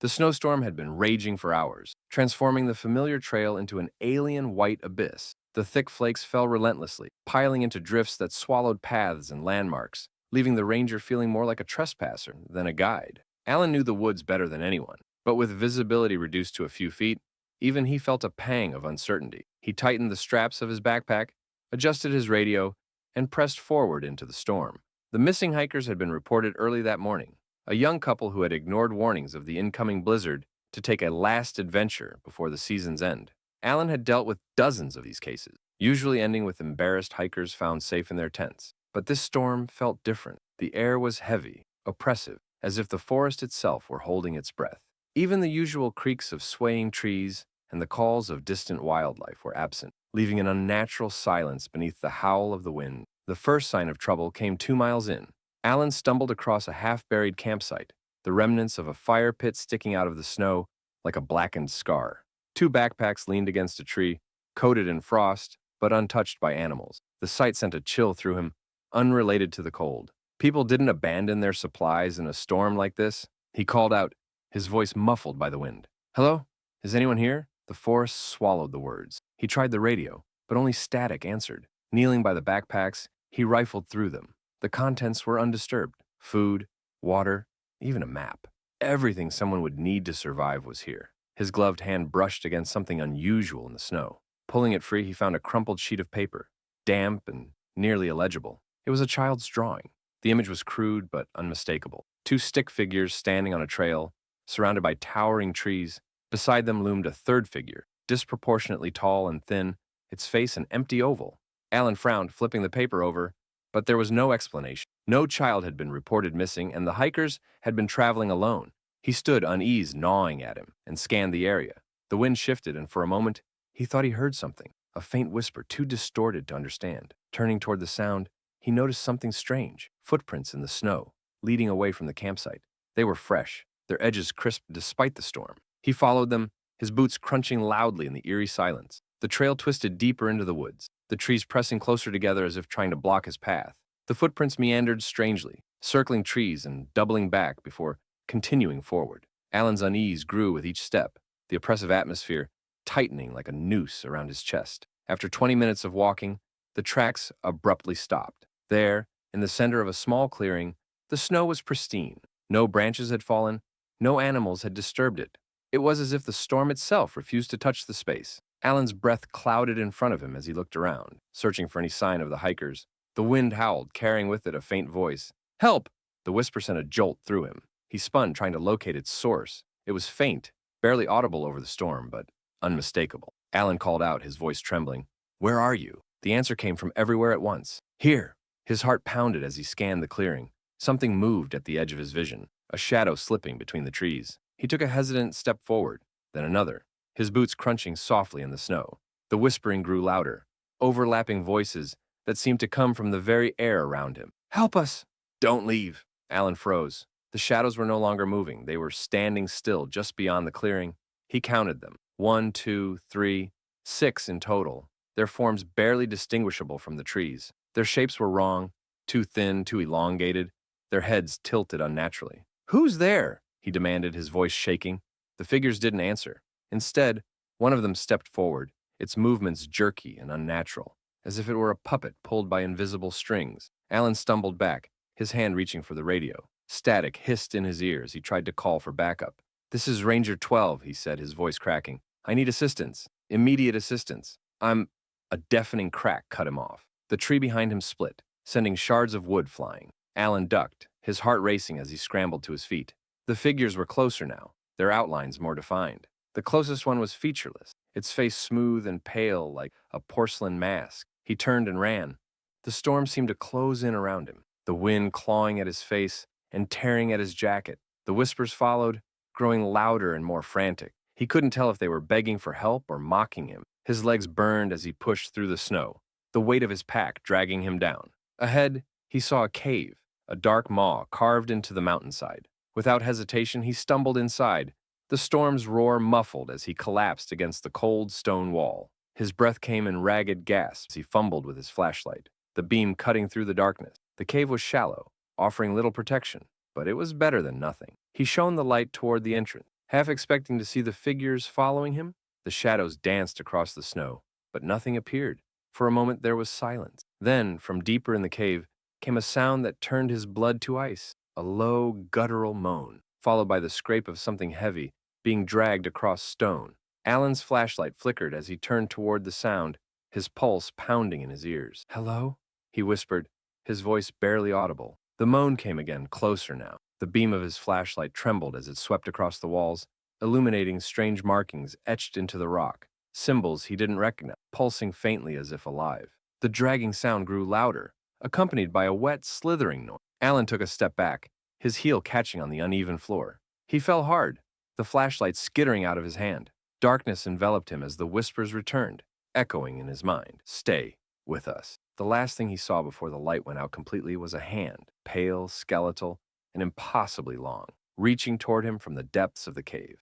The snowstorm had been raging for hours, transforming the familiar trail into an alien white abyss. The thick flakes fell relentlessly, piling into drifts that swallowed paths and landmarks, leaving the ranger feeling more like a trespasser than a guide. Alan knew the woods better than anyone, but with visibility reduced to a few feet, even he felt a pang of uncertainty. He tightened the straps of his backpack, adjusted his radio, and pressed forward into the storm. The missing hikers had been reported early that morning, a young couple who had ignored warnings of the incoming blizzard to take a last adventure before the season's end. Alan had dealt with dozens of these cases, usually ending with embarrassed hikers found safe in their tents. But this storm felt different. The air was heavy, oppressive, as if the forest itself were holding its breath. Even the usual creaks of swaying trees and the calls of distant wildlife were absent, leaving an unnatural silence beneath the howl of the wind. The first sign of trouble came 2 miles in. Alan stumbled across a half-buried campsite, the remnants of a fire pit sticking out of the snow like a blackened scar. Two backpacks leaned against a tree, coated in frost, but untouched by animals. The sight sent a chill through him, unrelated to the cold. People didn't abandon their supplies in a storm like this. He called out, his voice muffled by the wind. "Hello? Is anyone here?" The forest swallowed the words. He tried the radio, but only static answered. Kneeling by the backpacks, he rifled through them. The contents were undisturbed. Food, water, even a map. Everything someone would need to survive was here. His gloved hand brushed against something unusual in the snow. Pulling it free, he found a crumpled sheet of paper, damp and nearly illegible. It was a child's drawing. The image was crude but unmistakable. Two stick figures standing on a trail, surrounded by towering trees. Beside them loomed a third figure, disproportionately tall and thin, its face an empty oval. Alan frowned, flipping the paper over, but there was no explanation. No child had been reported missing, and the hikers had been traveling alone. He stood, unease gnawing at him, and scanned the area. The wind shifted, and for a moment, he thought he heard something, a faint whisper too distorted to understand. Turning toward the sound, he noticed something strange, footprints in the snow, leading away from the campsite. They were fresh, their edges crisp despite the storm. He followed them, his boots crunching loudly in the eerie silence. The trail twisted deeper into the woods, the trees pressing closer together as if trying to block his path. The footprints meandered strangely, circling trees and doubling back before continuing forward. Alan's unease grew with each step, the oppressive atmosphere tightening like a noose around his chest. After 20 minutes of walking, the tracks abruptly stopped. There, in the center of a small clearing, the snow was pristine. No branches had fallen, no animals had disturbed it. It was as if the storm itself refused to touch the space. Alan's breath clouded in front of him as he looked around, searching for any sign of the hikers. The wind howled, carrying with it a faint voice. "Help!" The whisper sent a jolt through him. He spun, trying to locate its source. It was faint, barely audible over the storm, but unmistakable. Alan called out, his voice trembling. "Where are you?" The answer came from everywhere at once. "Here!" His heart pounded as he scanned the clearing. Something moved at the edge of his vision, a shadow slipping between the trees. He took a hesitant step forward, then another, his boots crunching softly in the snow. The whispering grew louder, overlapping voices that seemed to come from the very air around him. "Help us!" "Don't leave!" Alan froze. The shadows were no longer moving. They were standing still just beyond the clearing. He counted them. 1, 2, 3, 6 in total, their forms barely distinguishable from the trees. Their shapes were wrong, too thin, too elongated, their heads tilted unnaturally. "Who's there?" he demanded, his voice shaking. The figures didn't answer. Instead, one of them stepped forward, its movements jerky and unnatural, as if it were a puppet pulled by invisible strings. Alan stumbled back, his hand reaching for the radio. Static hissed in his ears. He tried to call for backup. "This is Ranger 12, he said, his voice cracking. "I need assistance. Immediate assistance. I'm—" A deafening crack cut him off. The tree behind him split, sending shards of wood flying. Alan ducked, his heart racing as he scrambled to his feet. The figures were closer now, their outlines more defined. The closest one was featureless, its face smooth and pale like a porcelain mask. He turned and ran. The storm seemed to close in around him, the wind clawing at his face and tearing at his jacket. The whispers followed, growing louder and more frantic. He couldn't tell if they were begging for help or mocking him. His legs burned as he pushed through the snow, the weight of his pack dragging him down. Ahead, he saw a cave, a dark maw carved into the mountainside. Without hesitation, he stumbled inside, the storm's roar muffled as he collapsed against the cold stone wall. His breath came in ragged gasps as he fumbled with his flashlight, the beam cutting through the darkness. The cave was shallow, offering little protection, but it was better than nothing. He shone the light toward the entrance. Half expecting to see the figures following him, the shadows danced across the snow, but nothing appeared. For a moment there was silence. Then, from deeper in the cave, came a sound that turned his blood to ice, a low, guttural moan, followed by the scrape of something heavy being dragged across stone. Alan's flashlight flickered as he turned toward the sound, his pulse pounding in his ears. "Hello?" he whispered, his voice barely audible. The moan came again, closer now. The beam of his flashlight trembled as it swept across the walls, illuminating strange markings etched into the rock, symbols he didn't recognize, pulsing faintly as if alive. The dragging sound grew louder, accompanied by a wet, slithering noise. Alan took a step back, his heel catching on the uneven floor. He fell hard, the flashlight skittering out of his hand. Darkness enveloped him as the whispers returned, echoing in his mind. "Stay with us." The last thing he saw before the light went out completely was a hand, pale, skeletal, and impossibly long, reaching toward him from the depths of the cave.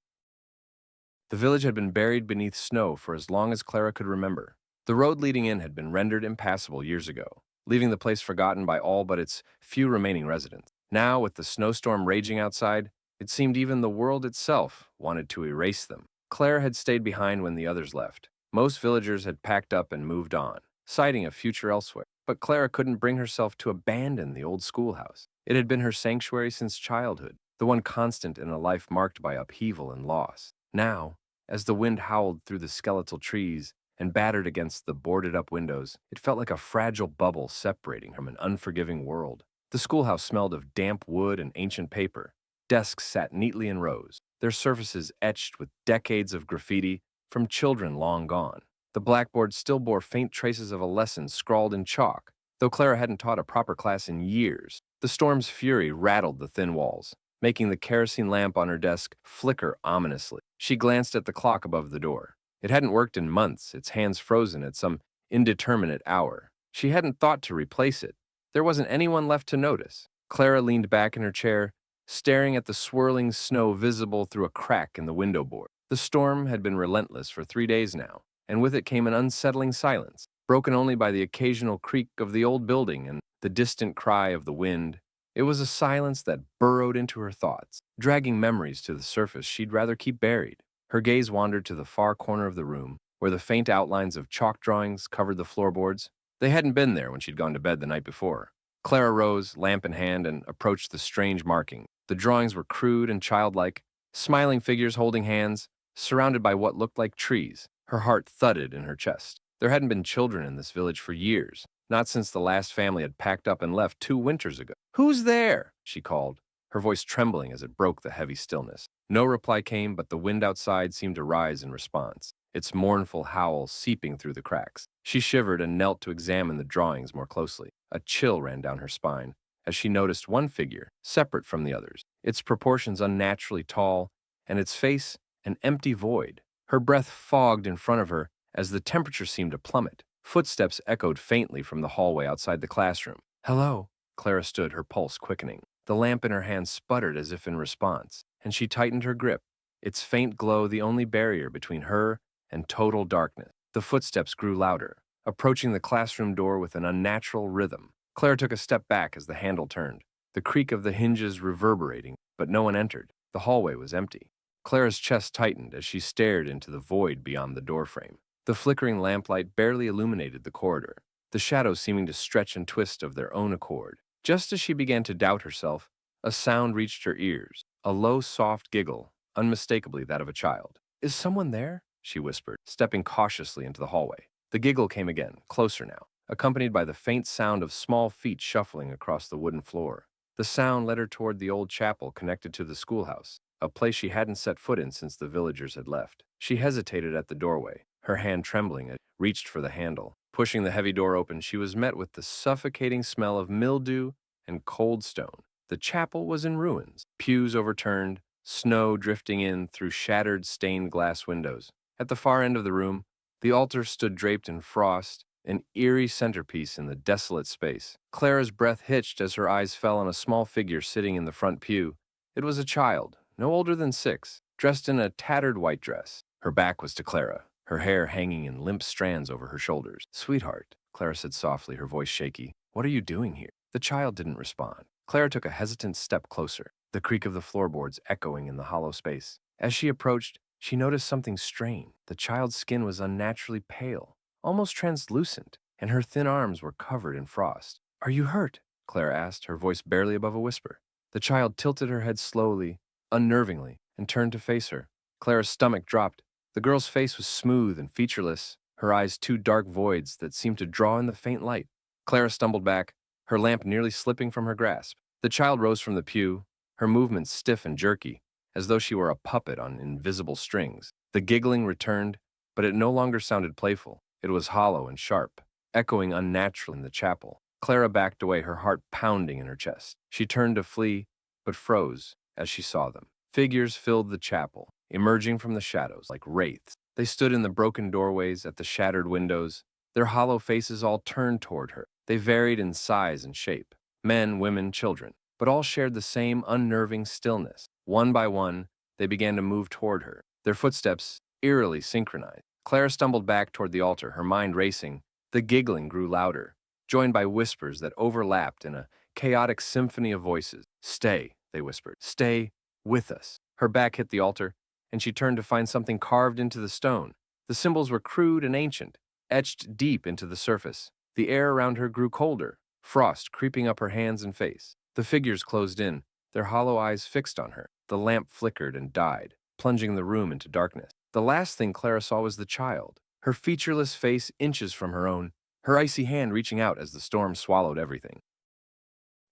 The village had been buried beneath snow for as long as Clara could remember. The road leading in had been rendered impassable years ago, leaving the place forgotten by all but its few remaining residents. Now, with the snowstorm raging outside, it seemed even the world itself wanted to erase them. Claire had stayed behind when the others left. Most villagers had packed up and moved on, citing a future elsewhere. But Clara couldn't bring herself to abandon the old schoolhouse. It had been her sanctuary since childhood, the one constant in a life marked by upheaval and loss. Now, as the wind howled through the skeletal trees and battered against the boarded-up windows, it felt like a fragile bubble separating from an unforgiving world. The schoolhouse smelled of damp wood and ancient paper. Desks sat neatly in rows, their surfaces etched with decades of graffiti from children long gone. The blackboard still bore faint traces of a lesson scrawled in chalk, though Clara hadn't taught a proper class in years. The storm's fury rattled the thin walls, making the kerosene lamp on her desk flicker ominously. She glanced at the clock above the door. It hadn't worked in months, its hands frozen at some indeterminate hour. She hadn't thought to replace it. There wasn't anyone left to notice. Clara leaned back in her chair, staring at the swirling snow visible through a crack in the window board. The storm had been relentless for 3 days now, and with it came an unsettling silence, broken only by the occasional creak of the old building and the distant cry of the wind. It was a silence that burrowed into her thoughts, dragging memories to the surface she'd rather keep buried. Her gaze wandered to the far corner of the room, where the faint outlines of chalk drawings covered the floorboards. They hadn't been there when she'd gone to bed the night before. Clara rose, lamp in hand, and approached the strange marking. The drawings were crude and childlike, smiling figures holding hands, surrounded by what looked like trees. Her heart thudded in her chest. There hadn't been children in this village for years, not since the last family had packed up and left 2 winters ago. "Who's there?" she called, her voice trembling as it broke the heavy stillness. No reply came, but the wind outside seemed to rise in response, its mournful howl seeping through the cracks. She shivered and knelt to examine the drawings more closely. A chill ran down her spine as she noticed one figure, separate from the others, its proportions unnaturally tall, and its face an empty void. Her breath fogged in front of her as the temperature seemed to plummet. Footsteps echoed faintly from the hallway outside the classroom. "Hello." Clara stood, her pulse quickening. The lamp in her hand sputtered as if in response, and she tightened her grip, its faint glow the only barrier between her and total darkness. The footsteps grew louder, approaching the classroom door with an unnatural rhythm. Clara took a step back as the handle turned, the creak of the hinges reverberating, but no one entered. The hallway was empty. Clara's chest tightened as she stared into the void beyond the doorframe. The flickering lamplight barely illuminated the corridor, the shadows seeming to stretch and twist of their own accord. Just as she began to doubt herself, a sound reached her ears, a low, soft giggle, unmistakably that of a child. "Is someone there?" she whispered, stepping cautiously into the hallway. The giggle came again, closer now, accompanied by the faint sound of small feet shuffling across the wooden floor. The sound led her toward the old chapel connected to the schoolhouse, a place she hadn't set foot in since the villagers had left. She hesitated at the doorway, her hand trembling as she reached for the handle. Pushing the heavy door open, she was met with the suffocating smell of mildew and cold stone. The chapel was in ruins, pews overturned, snow drifting in through shattered stained glass windows. At the far end of the room, the altar stood draped in frost, an eerie centerpiece in the desolate space. Clara's breath hitched as her eyes fell on a small figure sitting in the front pew. It was a child, no older than 6, dressed in a tattered white dress. Her back was to Clara, her hair hanging in limp strands over her shoulders. "Sweetheart," Clara said softly, her voice shaky, "what are you doing here?" The child didn't respond. Clara took a hesitant step closer, the creak of the floorboards echoing in the hollow space. As she approached, she noticed something strange. The child's skin was unnaturally pale, almost translucent, and her thin arms were covered in frost. "Are you hurt?" Clara asked, her voice barely above a whisper. The child tilted her head slowly, unnervingly, and turned to face her. Clara's stomach dropped. The girl's face was smooth and featureless, her eyes two dark voids that seemed to draw in the faint light. Clara stumbled back, her lamp nearly slipping from her grasp. The child rose from the pew, her movements stiff and jerky, as though she were a puppet on invisible strings. The giggling returned, but it no longer sounded playful. It was hollow and sharp, echoing unnaturally in the chapel. Clara backed away, her heart pounding in her chest. She turned to flee, but froze as she saw them. Figures filled the chapel, emerging from the shadows like wraiths. They stood in the broken doorways, at the shattered windows, their hollow faces all turned toward her. They varied in size and shape, men, women, children, but all shared the same unnerving stillness. One by one, they began to move toward her, their footsteps eerily synchronized. Clara stumbled back toward the altar, her mind racing. The giggling grew louder, joined by whispers that overlapped in a chaotic symphony of voices. "Stay," they whispered. "Stay with us." Her back hit the altar, and she turned to find something carved into the stone. The symbols were crude and ancient, etched deep into the surface. The air around her grew colder, frost creeping up her hands and face. The figures closed in, their hollow eyes fixed on her. The lamp flickered and died, plunging the room into darkness. The last thing Clara saw was the child, her featureless face inches from her own, her icy hand reaching out as the storm swallowed everything.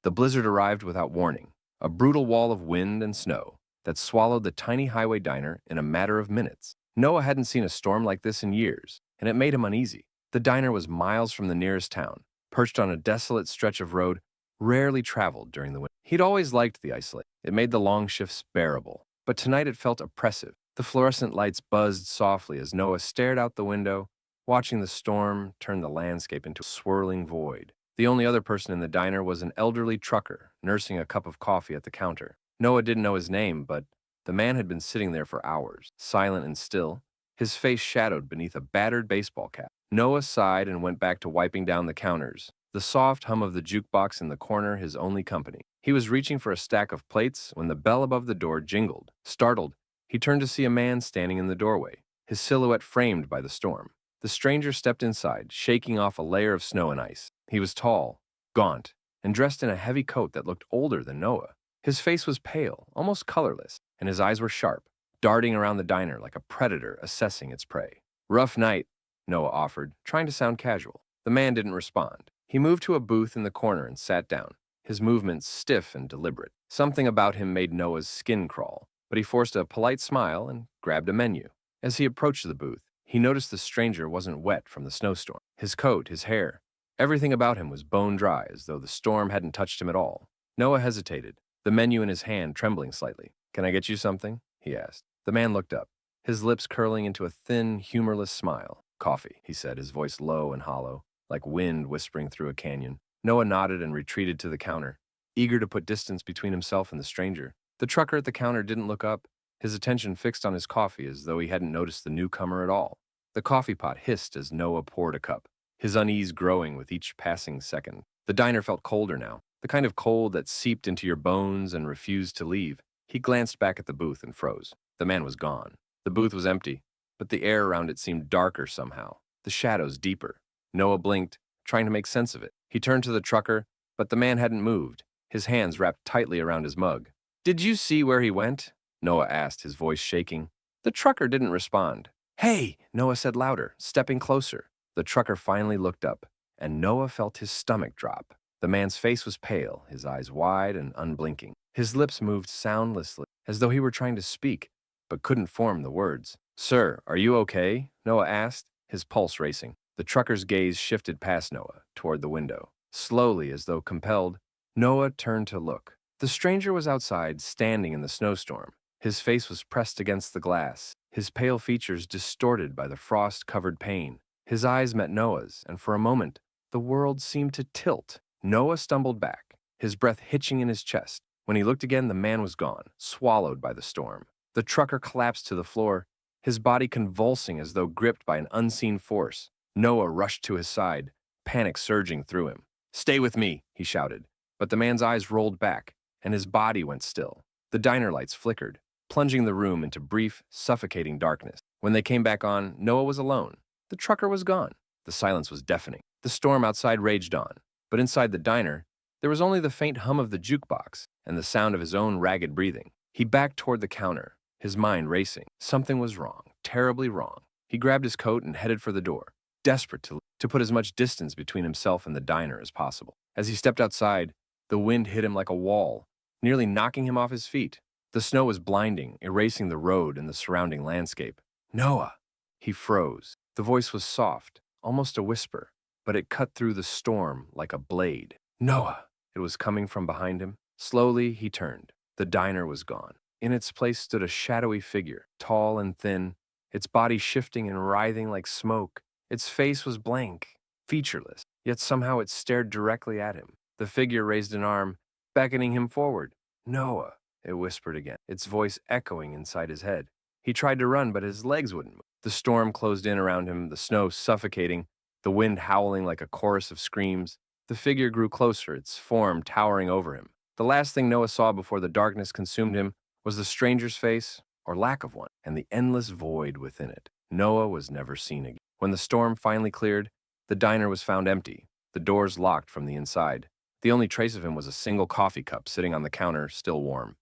The blizzard arrived without warning, a brutal wall of wind and snow that swallowed the tiny highway diner in a matter of minutes. Noah hadn't seen a storm like this in years, and it made him uneasy. The diner was miles from the nearest town, perched on a desolate stretch of road rarely traveled during the winter. He'd always liked the isolation. It made the long shifts bearable, but tonight it felt oppressive. The fluorescent lights buzzed softly as Noah stared out the window, watching the storm turn the landscape into a swirling void. The only other person in the diner was an elderly trucker, nursing a cup of coffee at the counter. Noah didn't know his name, but the man had been sitting there for hours, silent and still, his face shadowed beneath a battered baseball cap. Noah sighed and went back to wiping down the counters, the soft hum of the jukebox in the corner his only company. He was reaching for a stack of plates when the bell above the door jingled. Startled, he turned to see a man standing in the doorway, his silhouette framed by the storm. The stranger stepped inside, shaking off a layer of snow and ice. He was tall, gaunt, and dressed in a heavy coat that looked older than Noah. His face was pale, almost colorless, and his eyes were sharp, darting around the diner like a predator assessing its prey. "Rough night," Noah offered, trying to sound casual. The man didn't respond. He moved to a booth in the corner and sat down, his movements stiff and deliberate. Something about him made Noah's skin crawl, but he forced a polite smile and grabbed a menu. As he approached the booth, he noticed the stranger wasn't wet from the snowstorm. His coat, his hair, everything about him was bone dry, as though the storm hadn't touched him at all. Noah hesitated, the menu in his hand trembling slightly. "Can I get you something?" he asked. The man looked up, his lips curling into a thin, humorless smile. "Coffee," he said, his voice low and hollow, like wind whispering through a canyon. Noah nodded and retreated to the counter, eager to put distance between himself and the stranger. The trucker at the counter didn't look up, his attention fixed on his coffee as though he hadn't noticed the newcomer at all. The coffee pot hissed as Noah poured a cup, his unease growing with each passing second. The diner felt colder now, the kind of cold that seeped into your bones and refused to leave. He glanced back at the booth and froze. The man was gone. The booth was empty, but the air around it seemed darker somehow, the shadows deeper. Noah blinked, trying to make sense of it. He turned to the trucker, but the man hadn't moved, his hands wrapped tightly around his mug. "Did you see where he went?" Noah asked, his voice shaking. The trucker didn't respond. "Hey," Noah said louder, stepping closer. The trucker finally looked up, and Noah felt his stomach drop. The man's face was pale, his eyes wide and unblinking. His lips moved soundlessly, as though he were trying to speak, but couldn't form the words. "Sir, are you okay?" Noah asked, his pulse racing. The trucker's gaze shifted past Noah, toward the window. Slowly, as though compelled, Noah turned to look. The stranger was outside, standing in the snowstorm. His face was pressed against the glass, his pale features distorted by the frost-covered pane. His eyes met Noah's, and for a moment, the world seemed to tilt. Noah stumbled back, his breath hitching in his chest. When he looked again, the man was gone, swallowed by the storm. The trucker collapsed to the floor, his body convulsing as though gripped by an unseen force. Noah rushed to his side, panic surging through him. "Stay with me," he shouted. But the man's eyes rolled back, and his body went still. The diner lights flickered. plunging the room into brief, suffocating darkness. When they came back on, Noah was alone. The trucker was gone. The silence was deafening. The storm outside raged on, but inside the diner, there was only the faint hum of the jukebox and the sound of his own ragged breathing. He backed toward the counter, his mind racing. Something was wrong, terribly wrong. He grabbed his coat and headed for the door, desperate to put as much distance between himself and the diner as possible. As he stepped outside, the wind hit him like a wall, nearly knocking him off his feet. The snow was blinding, erasing the road and the surrounding landscape. Noah! He froze. The voice was soft, almost a whisper, but it cut through the storm like a blade. Noah! It was coming from behind him. Slowly, he turned. The diner was gone. In its place stood a shadowy figure, tall and thin, its body shifting and writhing like smoke. Its face was blank, featureless, yet somehow it stared directly at him. The figure raised an arm, beckoning him forward. Noah! It whispered again, its voice echoing inside his head. He tried to run, but his legs wouldn't move. The storm closed in around him, the snow suffocating, the wind howling like a chorus of screams. The figure grew closer, its form towering over him. The last thing Noah saw before the darkness consumed him was the stranger's face, or lack of one, and the endless void within it. Noah was never seen again. When the storm finally cleared, the diner was found empty, the doors locked from the inside. The only trace of him was a single coffee cup sitting on the counter, still warm.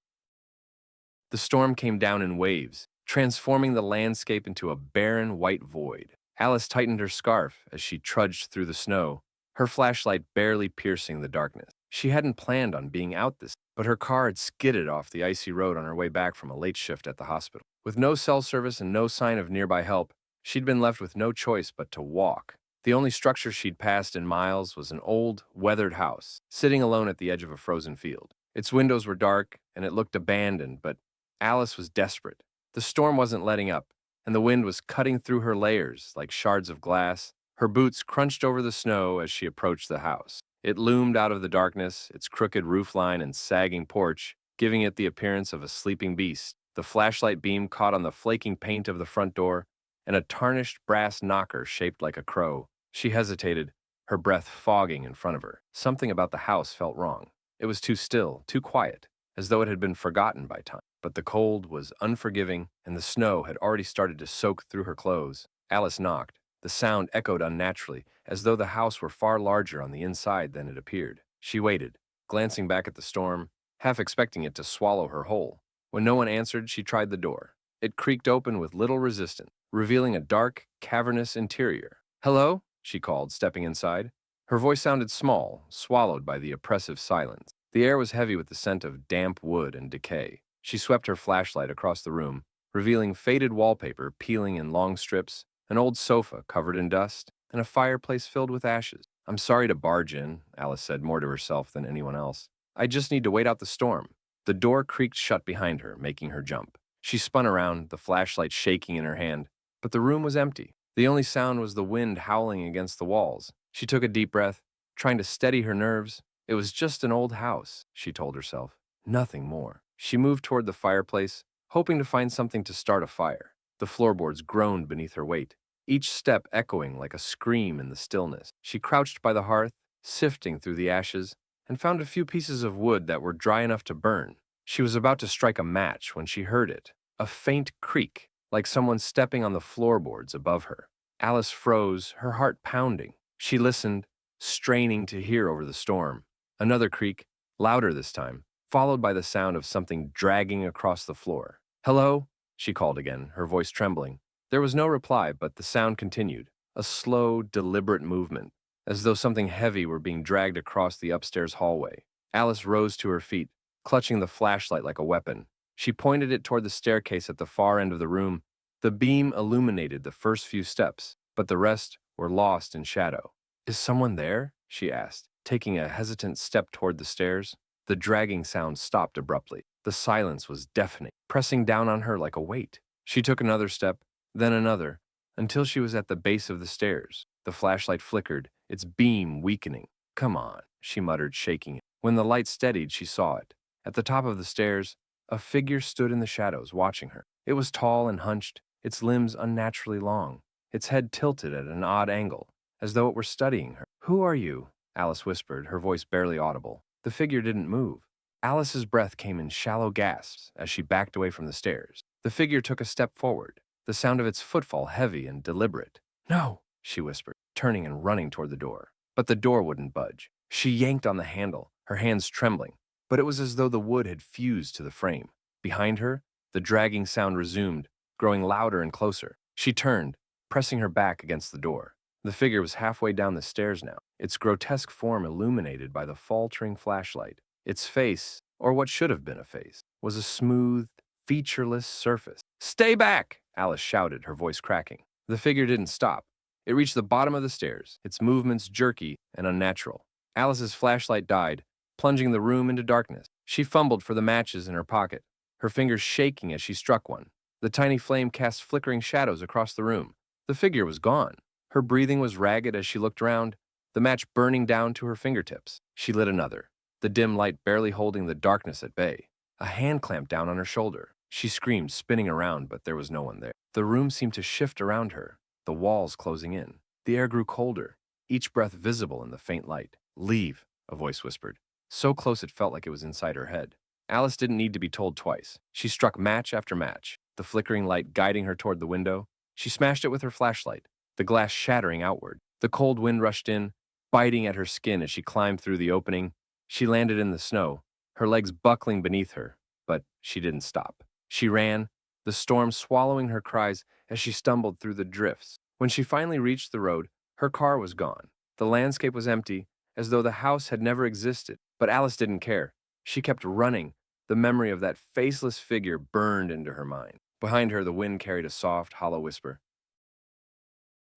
The storm came down in waves, transforming the landscape into a barren white void. Alice tightened her scarf as she trudged through the snow, her flashlight barely piercing the darkness. She hadn't planned on being out this, but her car had skidded off the icy road on her way back from a late shift at the hospital. With no cell service and no sign of nearby help, she'd been left with no choice but to walk. The only structure she'd passed in miles was an old, weathered house, sitting alone at the edge of a frozen field. Its windows were dark, and it looked abandoned, but Alice was desperate. The storm wasn't letting up, and the wind was cutting through her layers like shards of glass. Her boots crunched over the snow as she approached the house. It loomed out of the darkness, its crooked roofline and sagging porch, giving it the appearance of a sleeping beast. The flashlight beam caught on the flaking paint of the front door and a tarnished brass knocker shaped like a crow. She hesitated, her breath fogging in front of her. Something about the house felt wrong. It was too still, too quiet, as though it had been forgotten by time. But the cold was unforgiving, and the snow had already started to soak through her clothes. Alice knocked. The sound echoed unnaturally, as though the house were far larger on the inside than it appeared. She waited, glancing back at the storm, half expecting it to swallow her whole. When no one answered, she tried the door. It creaked open with little resistance, revealing a dark, cavernous interior. "Hello?" she called, stepping inside. Her voice sounded small, swallowed by the oppressive silence. The air was heavy with the scent of damp wood and decay. She swept her flashlight across the room, revealing faded wallpaper peeling in long strips, an old sofa covered in dust, and a fireplace filled with ashes. "I'm sorry to barge in," Alice said more to herself than anyone else. "I just need to wait out the storm." The door creaked shut behind her, making her jump. She spun around, the flashlight shaking in her hand, but the room was empty. The only sound was the wind howling against the walls. She took a deep breath, trying to steady her nerves. It was just an old house, she told herself. Nothing more. She moved toward the fireplace, hoping to find something to start a fire. The floorboards groaned beneath her weight, each step echoing like a scream in the stillness. She crouched by the hearth, sifting through the ashes, and found a few pieces of wood that were dry enough to burn. She was about to strike a match when she heard it, a faint creak, like someone stepping on the floorboards above her. Alice froze, her heart pounding. She listened, straining to hear over the storm. Another creak, louder this time, followed by the sound of something dragging across the floor. "Hello?" she called again, her voice trembling. There was no reply, but the sound continued, a slow, deliberate movement, as though something heavy were being dragged across the upstairs hallway. Alice rose to her feet, clutching the flashlight like a weapon. She pointed it toward the staircase at the far end of the room. The beam illuminated the first few steps, but the rest were lost in shadow. "Is someone there?" she asked, taking a hesitant step toward the stairs. The dragging sound stopped abruptly. The silence was deafening, pressing down on her like a weight. She took another step, then another, until she was at the base of the stairs. The flashlight flickered, its beam weakening. "Come on," she muttered, shaking it. When the light steadied, she saw it. At the top of the stairs, a figure stood in the shadows, watching her. It was tall and hunched, its limbs unnaturally long, its head tilted at an odd angle, as though it were studying her. "Who are you?" Alice whispered, her voice barely audible. The figure didn't move. Alice's breath came in shallow gasps as she backed away from the stairs. The figure took a step forward, the sound of its footfall heavy and deliberate. "No," she whispered, turning and running toward the door. But the door wouldn't budge. She yanked on the handle, her hands trembling, but it was as though the wood had fused to the frame. Behind her, the dragging sound resumed, growing louder and closer. She turned, pressing her back against the door. The figure was halfway down the stairs now, its grotesque form illuminated by the faltering flashlight. Its face, or what should have been a face, was a smooth, featureless surface. "Stay back!" Alice shouted, her voice cracking. The figure didn't stop. It reached the bottom of the stairs, its movements jerky and unnatural. Alice's flashlight died, plunging the room into darkness. She fumbled for the matches in her pocket, her fingers shaking as she struck one. The tiny flame cast flickering shadows across the room. The figure was gone. Her breathing was ragged as she looked around, the match burning down to her fingertips. She lit another, the dim light barely holding the darkness at bay. A hand clamped down on her shoulder. She screamed, spinning around, but there was no one there. The room seemed to shift around her, the walls closing in. The air grew colder, each breath visible in the faint light. "Leave," a voice whispered, so close it felt like it was inside her head. Alice didn't need to be told twice. She struck match after match, the flickering light guiding her toward the window. She smashed it with her flashlight, the glass shattering outward. The cold wind rushed in, biting at her skin as she climbed through the opening. She landed in the snow, her legs buckling beneath her, but she didn't stop. She ran, the storm swallowing her cries as she stumbled through the drifts. When she finally reached the road, her car was gone. The landscape was empty, as though the house had never existed. But Alice didn't care. She kept running. The memory of that faceless figure burned into her mind. Behind her, the wind carried a soft, hollow whisper.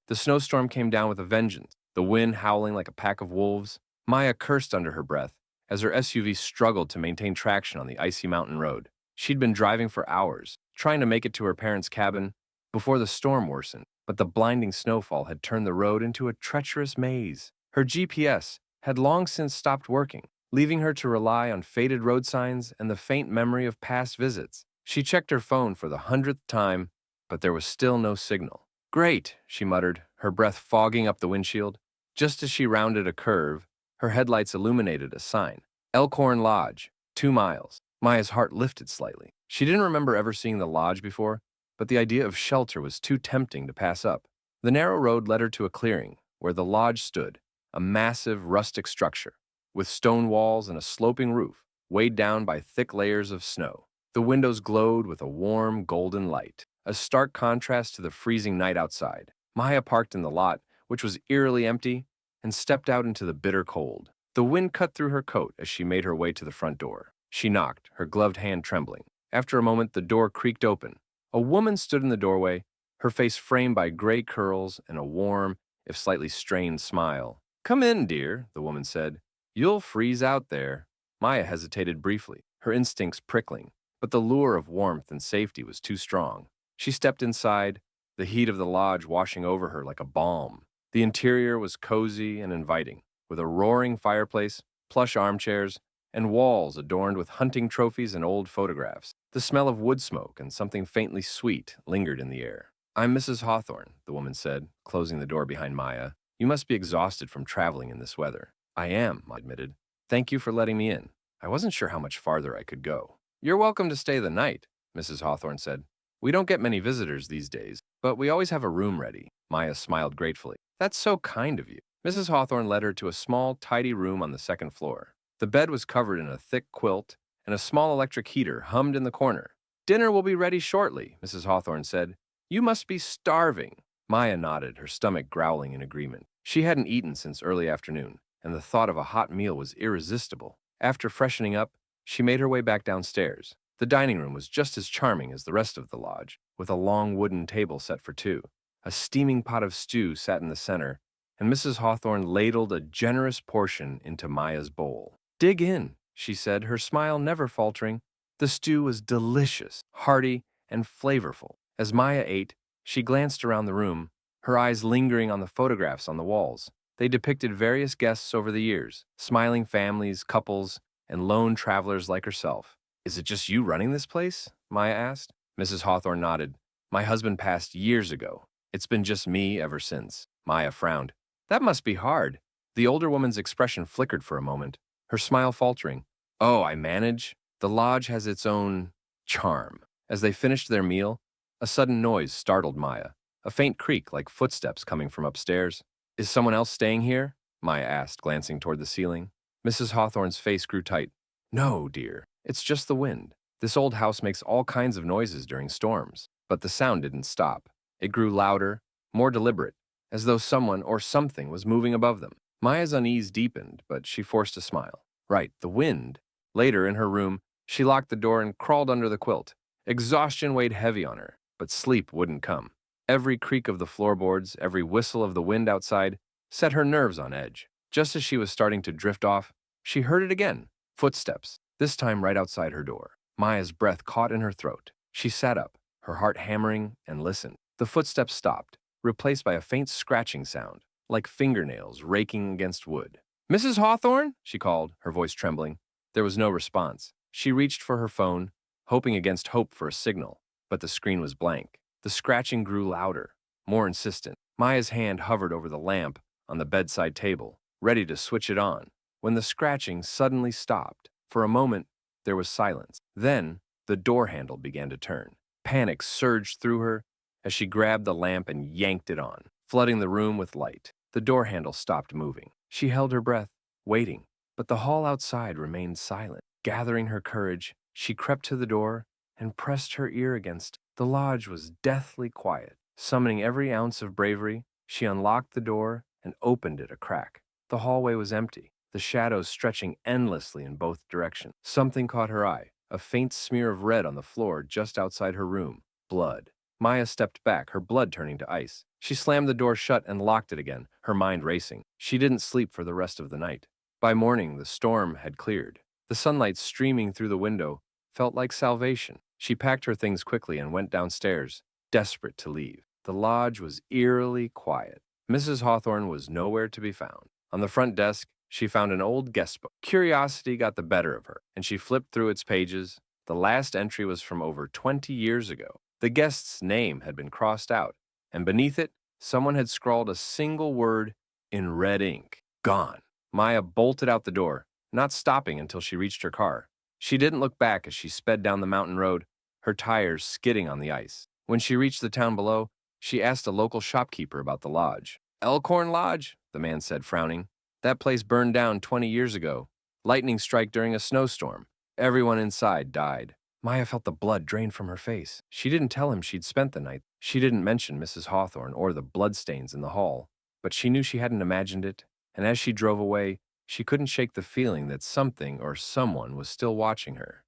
The snowstorm came down with a vengeance, the wind howling like a pack of wolves. Maya cursed under her breath as her SUV struggled to maintain traction on the icy mountain road. She'd been driving for hours, trying to make it to her parents' cabin before the storm worsened, but the blinding snowfall had turned the road into a treacherous maze. Her GPS had long since stopped working, leaving her to rely on faded road signs and the faint memory of past visits. She checked her phone for the 100th time, but there was still no signal. "Great," she muttered, her breath fogging up the windshield. Just as she rounded a curve, her headlights illuminated a sign. Elkhorn Lodge, 2 miles. Maya's heart lifted slightly. She didn't remember ever seeing the lodge before, but the idea of shelter was too tempting to pass up. The narrow road led her to a clearing, where the lodge stood, a massive rustic structure, with stone walls and a sloping roof, weighed down by thick layers of snow. The windows glowed with a warm, golden light, a stark contrast to the freezing night outside. Maya parked in the lot, which was eerily empty, and stepped out into the bitter cold. The wind cut through her coat as she made her way to the front door. She knocked, her gloved hand trembling. After a moment, the door creaked open. A woman stood in the doorway, her face framed by gray curls and a warm, if slightly strained smile. "Come in, dear," the woman said. "You'll freeze out there." Maya hesitated briefly, her instincts prickling, but the lure of warmth and safety was too strong. She stepped inside, the heat of the lodge washing over her like a balm. The interior was cozy and inviting, with a roaring fireplace, plush armchairs, and walls adorned with hunting trophies and old photographs. The smell of wood smoke and something faintly sweet lingered in the air. "I'm Mrs. Hawthorne," the woman said, closing the door behind Maya. "You must be exhausted from traveling in this weather." "I am," Maya admitted. "Thank you for letting me in. I wasn't sure how much farther I could go." "You're welcome to stay the night," Mrs. Hawthorne said. "We don't get many visitors these days, but we always have a room ready." Maya smiled gratefully. "That's so kind of you." Mrs. Hawthorne led her to a small, tidy room on the second floor. The bed was covered in a thick quilt, and a small electric heater hummed in the corner. "Dinner will be ready shortly," Mrs. Hawthorne said. "You must be starving." Maya nodded, her stomach growling in agreement. She hadn't eaten since early afternoon, and the thought of a hot meal was irresistible. After freshening up, she made her way back downstairs. The dining room was just as charming as the rest of the lodge, with a long wooden table set for two. A steaming pot of stew sat in the center, and Mrs. Hawthorne ladled a generous portion into Maya's bowl. "Dig in," she said, her smile never faltering. The stew was delicious, hearty, and flavorful. As Maya ate, she glanced around the room, her eyes lingering on the photographs on the walls. They depicted various guests over the years, smiling families, couples, and lone travelers like herself. "Is it just you running this place?" Maya asked. Mrs. Hawthorne nodded. "My husband passed years ago. It's been just me ever since." Maya frowned. "That must be hard." The older woman's expression flickered for a moment, her smile faltering. Oh, I manage. The lodge has its own charm. As they finished their meal, a sudden noise startled Maya, a faint creak like footsteps coming from upstairs. Is someone else staying here? Maya asked, glancing toward the ceiling. Mrs. Hawthorne's face grew tight. No, dear. It's just the wind. This old house makes all kinds of noises during storms. But the sound didn't stop. It grew louder, more deliberate, as though someone or something was moving above them. Maya's unease deepened, but she forced a smile. Right, the wind. Later, in her room, she locked the door and crawled under the quilt. Exhaustion weighed heavy on her, but sleep wouldn't come. Every creak of the floorboards, every whistle of the wind outside, set her nerves on edge. Just as she was starting to drift off, she heard it again. Footsteps, this time right outside her door. Maya's breath caught in her throat. She sat up, her heart hammering, and listened. The footsteps stopped, replaced by a faint scratching sound, like fingernails raking against wood. Mrs. Hawthorne? She called, her voice trembling. There was no response. She reached for her phone, hoping against hope for a signal, but the screen was blank. The scratching grew louder, more insistent. Maya's hand hovered over the lamp on the bedside table, ready to switch it on, when the scratching suddenly stopped. For a moment, there was silence. Then, the door handle began to turn. Panic surged through her as she grabbed the lamp and yanked it on, flooding the room with light. The door handle stopped moving. She held her breath, waiting, but the hall outside remained silent. Gathering her courage, she crept to the door and pressed her ear against it. The lodge was deathly quiet. Summoning every ounce of bravery, she unlocked the door and opened it a crack. The hallway was empty, the shadows stretching endlessly in both directions. Something caught her eye, a faint smear of red on the floor just outside her room. Blood. Maya stepped back, her blood turning to ice. She slammed the door shut and locked it again, her mind racing. She didn't sleep for the rest of the night. By morning, the storm had cleared. The sunlight streaming through the window felt like salvation. She packed her things quickly and went downstairs, desperate to leave. The lodge was eerily quiet. Mrs. Hawthorne was nowhere to be found. On the front desk, she found an old guest book. Curiosity got the better of her, and she flipped through its pages. The last entry was from over 20 years ago. The guest's name had been crossed out, and beneath it, someone had scrawled a single word in red ink. Gone. Maya bolted out the door, not stopping until she reached her car. She didn't look back as she sped down the mountain road, her tires skidding on the ice. When she reached the town below, she asked a local shopkeeper about the lodge. Elkhorn Lodge, the man said, frowning. That place burned down 20 years ago. Lightning strike during a snowstorm. Everyone inside died. Maya felt the blood drain from her face. She didn't tell him she'd spent the night. She didn't mention Mrs. Hawthorne or the bloodstains in the hall. But she knew she hadn't imagined it, and as she drove away, she couldn't shake the feeling that something or someone was still watching her.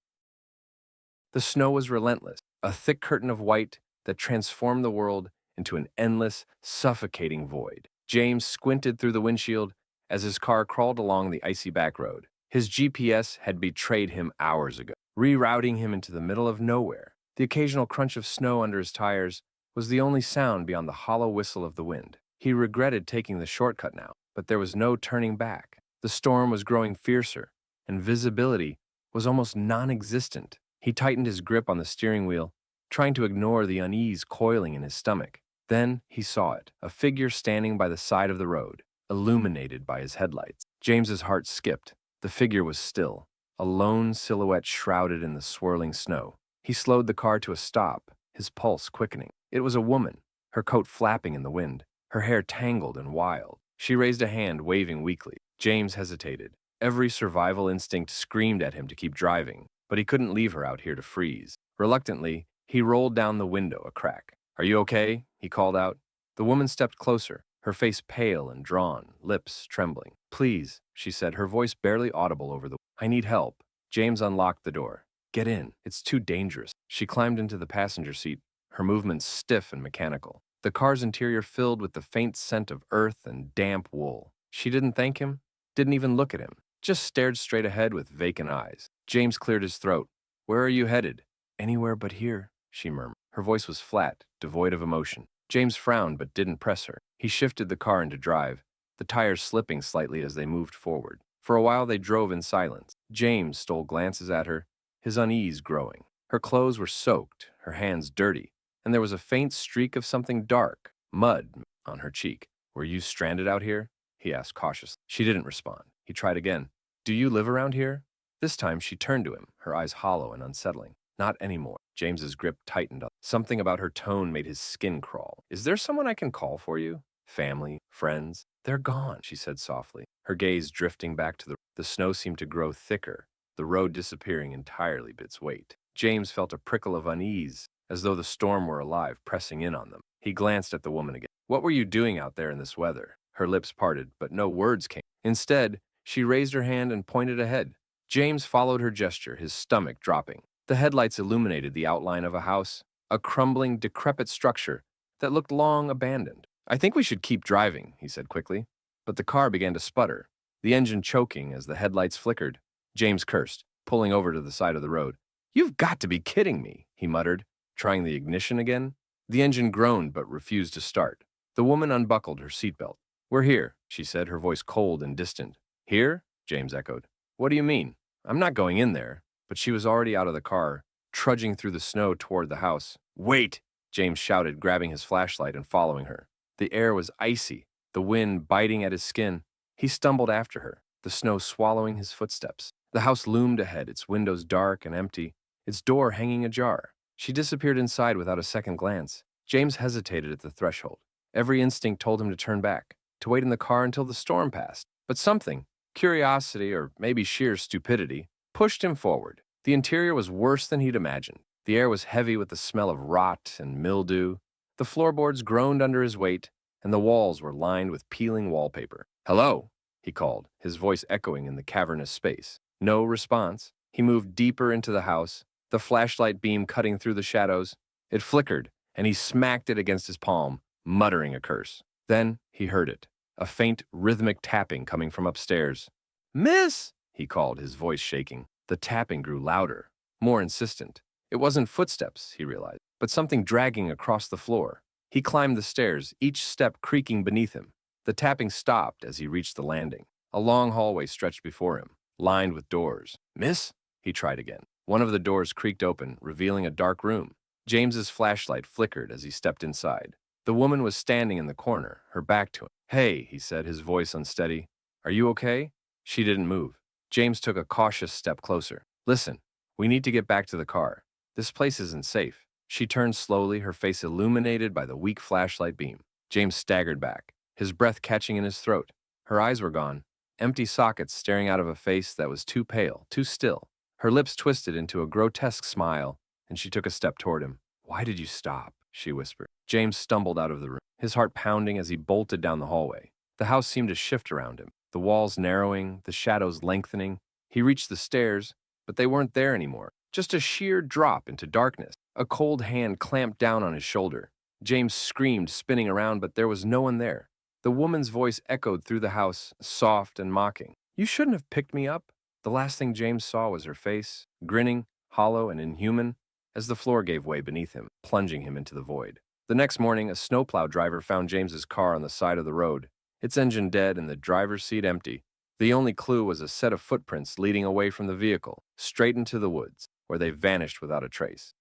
The snow was relentless, a thick curtain of white that transformed the world into an endless, suffocating void. James squinted through the windshield as his car crawled along the icy back road. His GPS had betrayed him hours ago, rerouting him into the middle of nowhere. The occasional crunch of snow under his tires was the only sound beyond the hollow whistle of the wind. He regretted taking the shortcut now, but there was no turning back. The storm was growing fiercer, and visibility was almost non-existent. He tightened his grip on the steering wheel, trying to ignore the unease coiling in his stomach. Then he saw it, a figure standing by the side of the road, illuminated by his headlights. James's heart skipped. The figure was still, a lone silhouette shrouded in the swirling snow. He slowed the car to a stop, his pulse quickening. It was a woman, her coat flapping in the wind, her hair tangled and wild. She raised a hand, waving weakly. James hesitated. Every survival instinct screamed at him to keep driving, but he couldn't leave her out here to freeze. Reluctantly, he rolled down the window a crack. "Are you okay?" he called out. The woman stepped closer, her face pale and drawn, lips trembling. "Please," she said, her voice barely audible over the... "I need help." James unlocked the door. "Get in. It's too dangerous." She climbed into the passenger seat, her movements stiff and mechanical. The car's interior filled with the faint scent of earth and damp wool. She didn't thank him, didn't even look at him, just stared straight ahead with vacant eyes. James cleared his throat. "Where are you headed?" "Anywhere but here," she murmured. Her voice was flat, devoid of emotion. James frowned but didn't press her. He shifted the car into drive, the tires slipping slightly as they moved forward. For a while they drove in silence. James stole glances at her, his unease growing. Her clothes were soaked, her hands dirty, and there was a faint streak of something dark, mud, on her cheek. "Were you stranded out here?" he asked cautiously. She didn't respond. He tried again. "Do you live around here?" This time she turned to him, her eyes hollow and unsettling. Not anymore. James's grip tightened up. Something about her tone made his skin crawl. Is there someone I can call for you? Family? Friends? They're gone, she said softly, her gaze drifting back to the snow seemed to grow thicker, the road disappearing entirely but its weight. James felt a prickle of unease, as though the storm were alive, pressing in on them. He glanced at the woman again. What were you doing out there in this weather? Her lips parted, but no words came. Instead, she raised her hand and pointed ahead. James followed her gesture, his stomach dropping. The headlights illuminated the outline of a house, a crumbling, decrepit structure that looked long abandoned. I think we should keep driving, he said quickly. But the car began to sputter, the engine choking as the headlights flickered. James cursed, pulling over to the side of the road. You've got to be kidding me, he muttered, trying the ignition again. The engine groaned but refused to start. The woman unbuckled her seatbelt. We're here, she said, her voice cold and distant. Here? James echoed. What do you mean? I'm not going in there. But she was already out of the car, trudging through the snow toward the house. Wait! James shouted, grabbing his flashlight and following her. The air was icy, the wind biting at his skin. He stumbled after her, the snow swallowing his footsteps. The house loomed ahead, its windows dark and empty, its door hanging ajar. She disappeared inside without a second glance. James hesitated at the threshold. Every instinct told him to turn back, to wait in the car until the storm passed. But something, curiosity or maybe sheer stupidity, pushed him forward. The interior was worse than he'd imagined. The air was heavy with the smell of rot and mildew. The floorboards groaned under his weight, and the walls were lined with peeling wallpaper. Hello, he called, his voice echoing in the cavernous space. No response. He moved deeper into the house, the flashlight beam cutting through the shadows. It flickered, and he smacked it against his palm, muttering a curse. Then he heard it, a faint, rhythmic tapping coming from upstairs. Miss! He called, his voice shaking. The tapping grew louder, more insistent. It wasn't footsteps, he realized, but something dragging across the floor. He climbed the stairs, each step creaking beneath him. The tapping stopped as he reached the landing. A long hallway stretched before him, lined with doors. Miss? He tried again. One of the doors creaked open, revealing a dark room. James's flashlight flickered as he stepped inside. The woman was standing in the corner, her back to him. Hey, he said, his voice unsteady. Are you okay? She didn't move. James took a cautious step closer. Listen, we need to get back to the car. This place isn't safe. She turned slowly, her face illuminated by the weak flashlight beam. James staggered back, his breath catching in his throat. Her eyes were gone, empty sockets staring out of a face that was too pale, too still. Her lips twisted into a grotesque smile, and she took a step toward him. Why did you stop? She whispered. James stumbled out of the room, his heart pounding as he bolted down the hallway. The house seemed to shift around him, the walls narrowing, the shadows lengthening. He reached the stairs, but they weren't there anymore. Just a sheer drop into darkness. A cold hand clamped down on his shoulder. James screamed, spinning around, but there was no one there. The woman's voice echoed through the house, soft and mocking. You shouldn't have picked me up. The last thing James saw was her face, grinning, hollow and inhuman, as the floor gave way beneath him, plunging him into the void. The next morning, a snowplow driver found James's car on the side of the road, its engine dead and the driver's seat empty. The only clue was a set of footprints leading away from the vehicle, straight into the woods, where they vanished without a trace.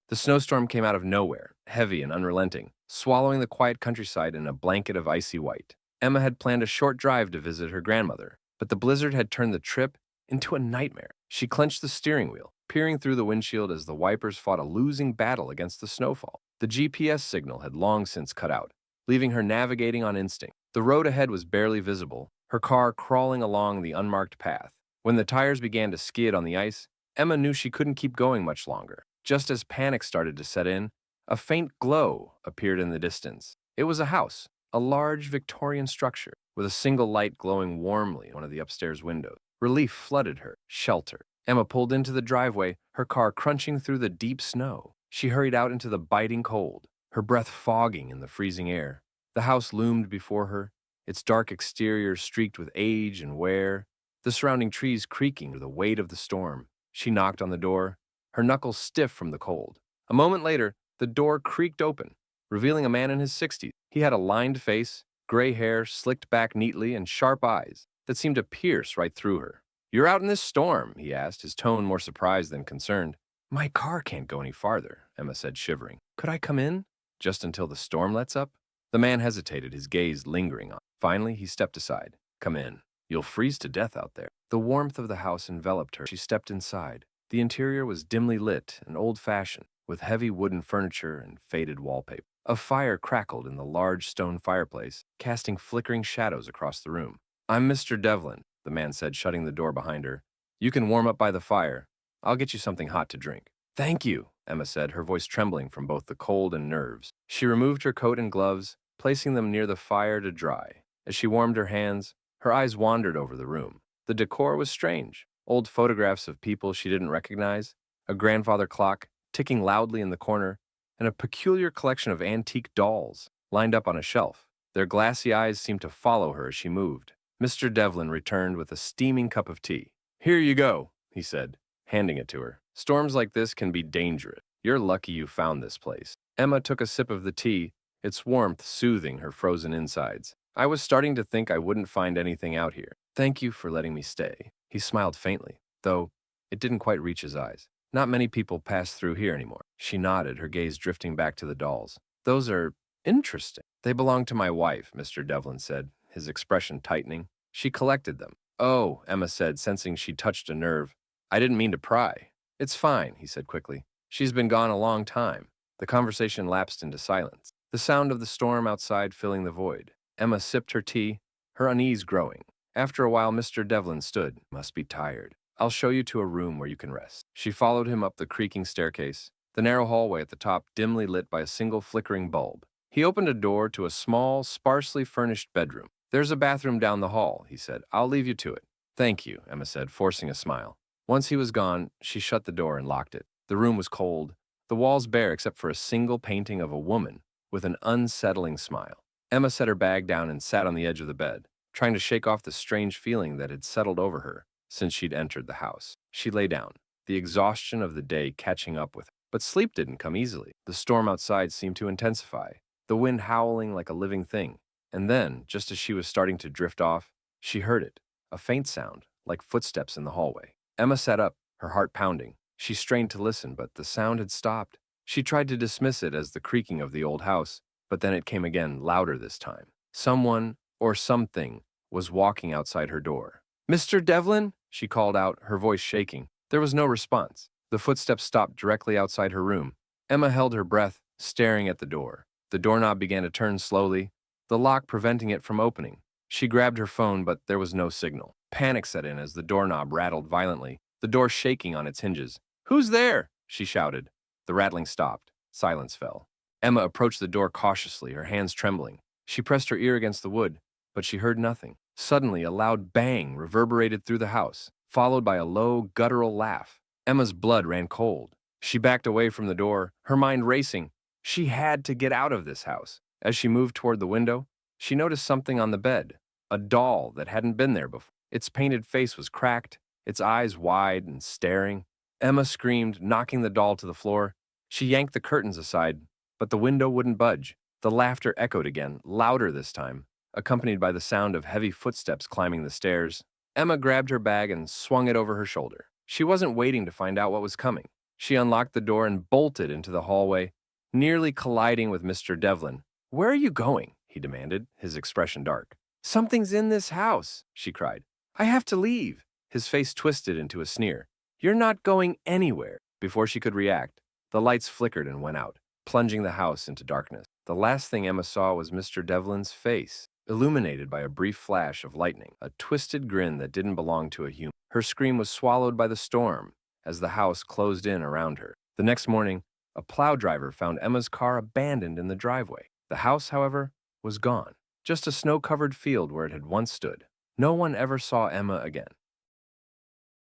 The snowstorm came out of nowhere, heavy and unrelenting, swallowing the quiet countryside in a blanket of icy white. Emma had planned a short drive to visit her grandmother, but the blizzard had turned the trip into a nightmare. She clenched the steering wheel, peering through the windshield as the wipers fought a losing battle against the snowfall. The GPS signal had long since cut out, leaving her navigating on instinct. The road ahead was barely visible, her car crawling along the unmarked path. When the tires began to skid on the ice, Emma knew she couldn't keep going much longer. Just as panic started to set in, a faint glow appeared in the distance. It was a house, a large Victorian structure, with a single light glowing warmly in one of the upstairs windows. Relief flooded her, shelter. Emma pulled into the driveway, her car crunching through the deep snow. She hurried out into the biting cold, her breath fogging in the freezing air. The house loomed before her, its dark exterior streaked with age and wear, the surrounding trees creaking under the weight of the storm. She knocked on the door, her knuckles stiff from the cold. A moment later, the door creaked open, revealing a man in his 60s. He had a lined face, gray hair slicked back neatly, and sharp eyes that seemed to pierce right through her. "You're out in this storm?" he asked, his tone more surprised than concerned. "My car can't go any farther," Emma said, shivering. "Could I come in? Just until the storm lets up?" The man hesitated, his gaze lingering on. Finally, he stepped aside. "Come in. You'll freeze to death out there." The warmth of the house enveloped her. She stepped inside. The interior was dimly lit and old-fashioned, with heavy wooden furniture and faded wallpaper. A fire crackled in the large stone fireplace, casting flickering shadows across the room. "I'm Mr. Devlin," the man said, shutting the door behind her. "You can warm up by the fire. I'll get you something hot to drink." "Thank you," Emma said, her voice trembling from both the cold and nerves. She removed her coat and gloves, placing them near the fire to dry. As she warmed her hands, her eyes wandered over the room. The decor was strange. Old photographs of people she didn't recognize, a grandfather clock ticking loudly in the corner, and a peculiar collection of antique dolls lined up on a shelf. Their glassy eyes seemed to follow her as she moved. Mr. Devlin returned with a steaming cup of tea. "Here you go," he said, handing it to her. "Storms like this can be dangerous. You're lucky you found this place." Emma took a sip of the tea, its warmth soothing her frozen insides. "I was starting to think I wouldn't find anything out here. Thank you for letting me stay." He smiled faintly, though it didn't quite reach his eyes. "Not many people pass through here anymore." She nodded, her gaze drifting back to the dolls. "Those are interesting." "They belong to my wife," Mr. Devlin said, his expression tightening. "She collected them." "Oh," Emma said, sensing she'd touched a nerve. "I didn't mean to pry." "It's fine," he said quickly. "She's been gone a long time." The conversation lapsed into silence, the sound of the storm outside filling the void. Emma sipped her tea, her unease growing. After a while, Mr. Devlin stood. "Must be tired. I'll show you to a room where you can rest." She followed him up the creaking staircase, the narrow hallway at the top dimly lit by a single flickering bulb. He opened a door to a small, sparsely furnished bedroom. "There's a bathroom down the hall," he said. "I'll leave you to it." "Thank you," Emma said, forcing a smile. Once he was gone, she shut the door and locked it. The room was cold, the walls bare except for a single painting of a woman with an unsettling smile. Emma set her bag down and sat on the edge of the bed, trying to shake off the strange feeling that had settled over her since she'd entered the house. She lay down, the exhaustion of the day catching up with her. But sleep didn't come easily. The storm outside seemed to intensify, the wind howling like a living thing. And then, just as she was starting to drift off, she heard it, a faint sound, like footsteps in the hallway. Emma sat up, her heart pounding. She strained to listen, but the sound had stopped. She tried to dismiss it as the creaking of the old house, but then it came again, louder this time. Someone, or something, was walking outside her door. "Mr. Devlin?" she called out, her voice shaking. There was no response. The footsteps stopped directly outside her room. Emma held her breath, staring at the door. The doorknob began to turn slowly, the lock preventing it from opening. She grabbed her phone, but there was no signal. Panic set in as the doorknob rattled violently, the door shaking on its hinges. "Who's there?" she shouted. The rattling stopped. Silence fell. Emma approached the door cautiously, her hands trembling. She pressed her ear against the wood, but she heard nothing. Suddenly, a loud bang reverberated through the house, followed by a low, guttural laugh. Emma's blood ran cold. She backed away from the door, her mind racing. She had to get out of this house. As she moved toward the window, she noticed something on the bed, a doll that hadn't been there before. Its painted face was cracked, its eyes wide and staring. Emma screamed, knocking the doll to the floor. She yanked the curtains aside, but the window wouldn't budge. The laughter echoed again, louder this time, accompanied by the sound of heavy footsteps climbing the stairs. Emma grabbed her bag and swung it over her shoulder. She wasn't waiting to find out what was coming. She unlocked the door and bolted into the hallway, nearly colliding with Mr. Devlin. "Where are you going?" he demanded, his expression dark. "Something's in this house," she cried. "I have to leave." His face twisted into a sneer. "You're not going anywhere." Before she could react, the lights flickered and went out, plunging the house into darkness. The last thing Emma saw was Mr. Devlin's face, illuminated by a brief flash of lightning, a twisted grin that didn't belong to a human. Her scream was swallowed by the storm as the house closed in around her. The next morning, a plow driver found Emma's car abandoned in the driveway. The house, however, was gone, just a snow-covered field where it had once stood. No one ever saw Emma again.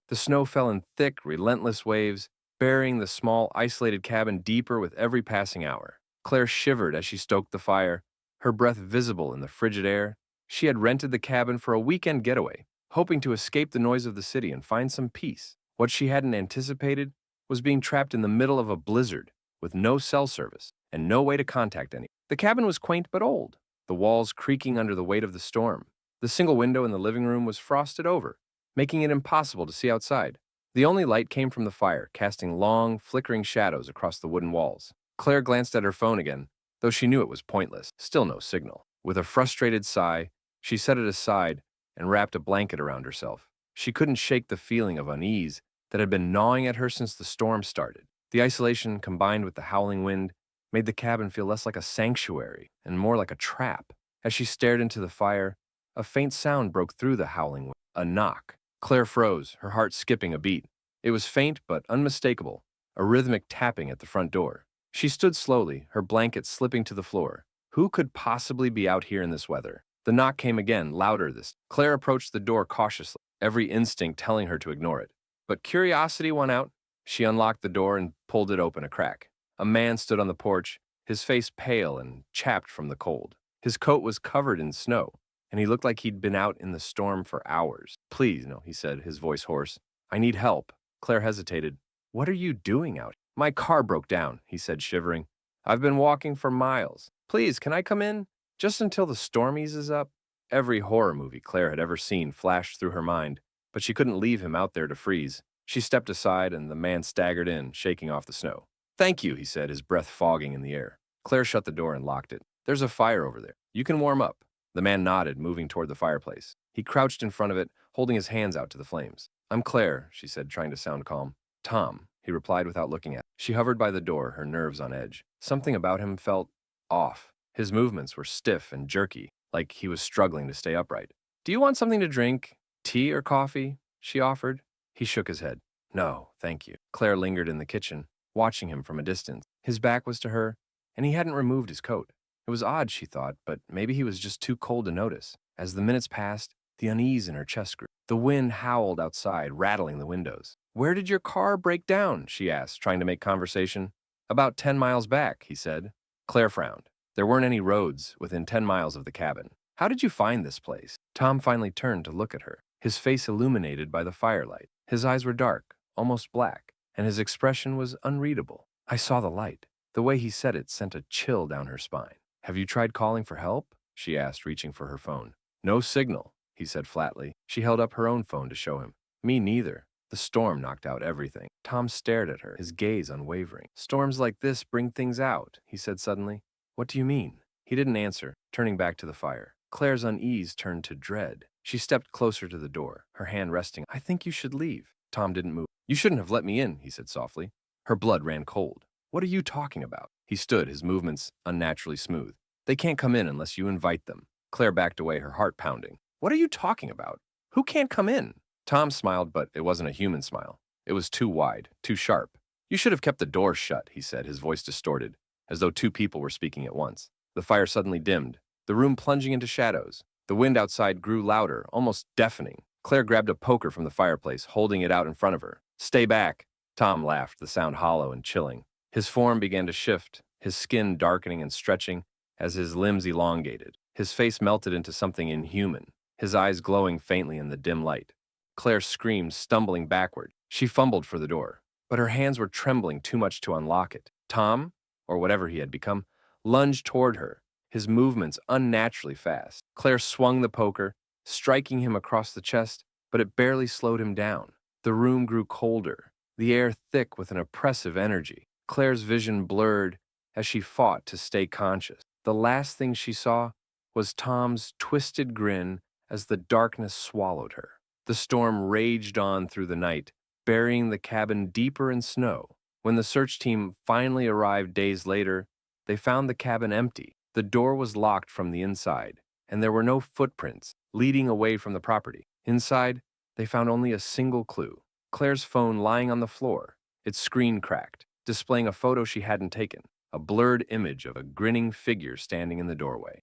The snow fell in thick, relentless waves, burying the small, isolated cabin deeper with every passing hour. Claire shivered as she stoked the fire, her breath visible in the frigid air. She had rented the cabin for a weekend getaway, hoping to escape the noise of the city and find some peace. What she hadn't anticipated was being trapped in the middle of a blizzard, with no cell service and no way to contact anyone. The cabin was quaint but old, the walls creaking under the weight of the storm. The single window in the living room was frosted over, making it impossible to see outside. The only light came from the fire, casting long, flickering shadows across the wooden walls. Claire glanced at her phone again, though she knew it was pointless. Still no signal. With a frustrated sigh, she set it aside and wrapped a blanket around herself. She couldn't shake the feeling of unease that had been gnawing at her since the storm started. The isolation, combined with the howling wind, made the cabin feel less like a sanctuary and more like a trap. As she stared into the fire, a faint sound broke through the howling wind. A knock. Claire froze, her heart skipping a beat. It was faint but unmistakable, a rhythmic tapping at the front door. She stood slowly, her blanket slipping to the floor. Who could possibly be out here in this weather? The knock came again, louder this. Claire approached the door cautiously, every instinct telling her to ignore it. But curiosity won out. She unlocked the door and pulled it open a crack. A man stood on the porch, his face pale and chapped from the cold. His coat was covered in snow, and he looked like he'd been out in the storm for hours. "Please, no," he said, his voice hoarse. "I need help." Claire hesitated. "What are you doing out?" "My car broke down," he said, shivering. "I've been walking for miles. Please, can I come in? Just until the storm eases up?" Every horror movie Claire had ever seen flashed through her mind, but she couldn't leave him out there to freeze. She stepped aside, and the man staggered in, shaking off the snow. "Thank you," he said, his breath fogging in the air. Claire shut the door and locked it. "There's a fire over there. You can warm up." The man nodded, moving toward the fireplace. He crouched in front of it, holding his hands out to the flames. "I'm Claire," she said, trying to sound calm. "Tom," he replied without looking at her. She hovered by the door, her nerves on edge. Something about him felt off. His movements were stiff and jerky, like he was struggling to stay upright. "Do you want something to drink? Tea or coffee?" she offered. He shook his head. "No, thank you." Claire lingered in the kitchen, watching him from a distance. His back was to her, and he hadn't removed his coat. It was odd, she thought, but maybe he was just too cold to notice. As the minutes passed, the unease in her chest grew. The wind howled outside, rattling the windows. "Where did your car break down?" she asked, trying to make conversation. "About 10 miles back," he said. Claire frowned. There weren't any roads within 10 miles of the cabin. "How did you find this place?" Tom finally turned to look at her, his face illuminated by the firelight. His eyes were dark, almost black, and his expression was unreadable. "I saw the light." The way he said it sent a chill down her spine. "Have you tried calling for help?" she asked, reaching for her phone. "No signal," he said flatly. She held up her own phone to show him. "Me neither. The storm knocked out everything." Tom stared at her, his gaze unwavering. "Storms like this bring things out," he said suddenly. "What do you mean?" He didn't answer, turning back to the fire. Claire's unease turned to dread. She stepped closer to the door, her hand resting. "I think you should leave." Tom didn't move. "You shouldn't have let me in," he said softly. Her blood ran cold. "What are you talking about?" He stood, his movements unnaturally smooth. "They can't come in unless you invite them." Claire backed away, her heart pounding. "What are you talking about? Who can't come in?" Tom smiled, but it wasn't a human smile. It was too wide, too sharp. "You should have kept the door shut," he said, his voice distorted, as though two people were speaking at once. The fire suddenly dimmed, the room plunging into shadows. The wind outside grew louder, almost deafening. Claire grabbed a poker from the fireplace, holding it out in front of her. "Stay back." Tom laughed, the sound hollow and chilling. His form began to shift, his skin darkening and stretching as his limbs elongated. His face melted into something inhuman, his eyes glowing faintly in the dim light. Claire screamed, stumbling backward. She fumbled for the door, but her hands were trembling too much to unlock it. Tom, or whatever he had become, lunged toward her, his movements unnaturally fast. Claire swung the poker, striking him across the chest, but it barely slowed him down. The room grew colder, the air thick with an oppressive energy. Claire's vision blurred as she fought to stay conscious. The last thing she saw was Tom's twisted grin as the darkness swallowed her. The storm raged on through the night, burying the cabin deeper in snow. When the search team finally arrived days later, they found the cabin empty. The door was locked from the inside, and there were no footprints leading away from the property. Inside, they found only a single clue: Claire's phone lying on the floor, its screen cracked, displaying a photo she hadn't taken, a blurred image of a grinning figure standing in the doorway.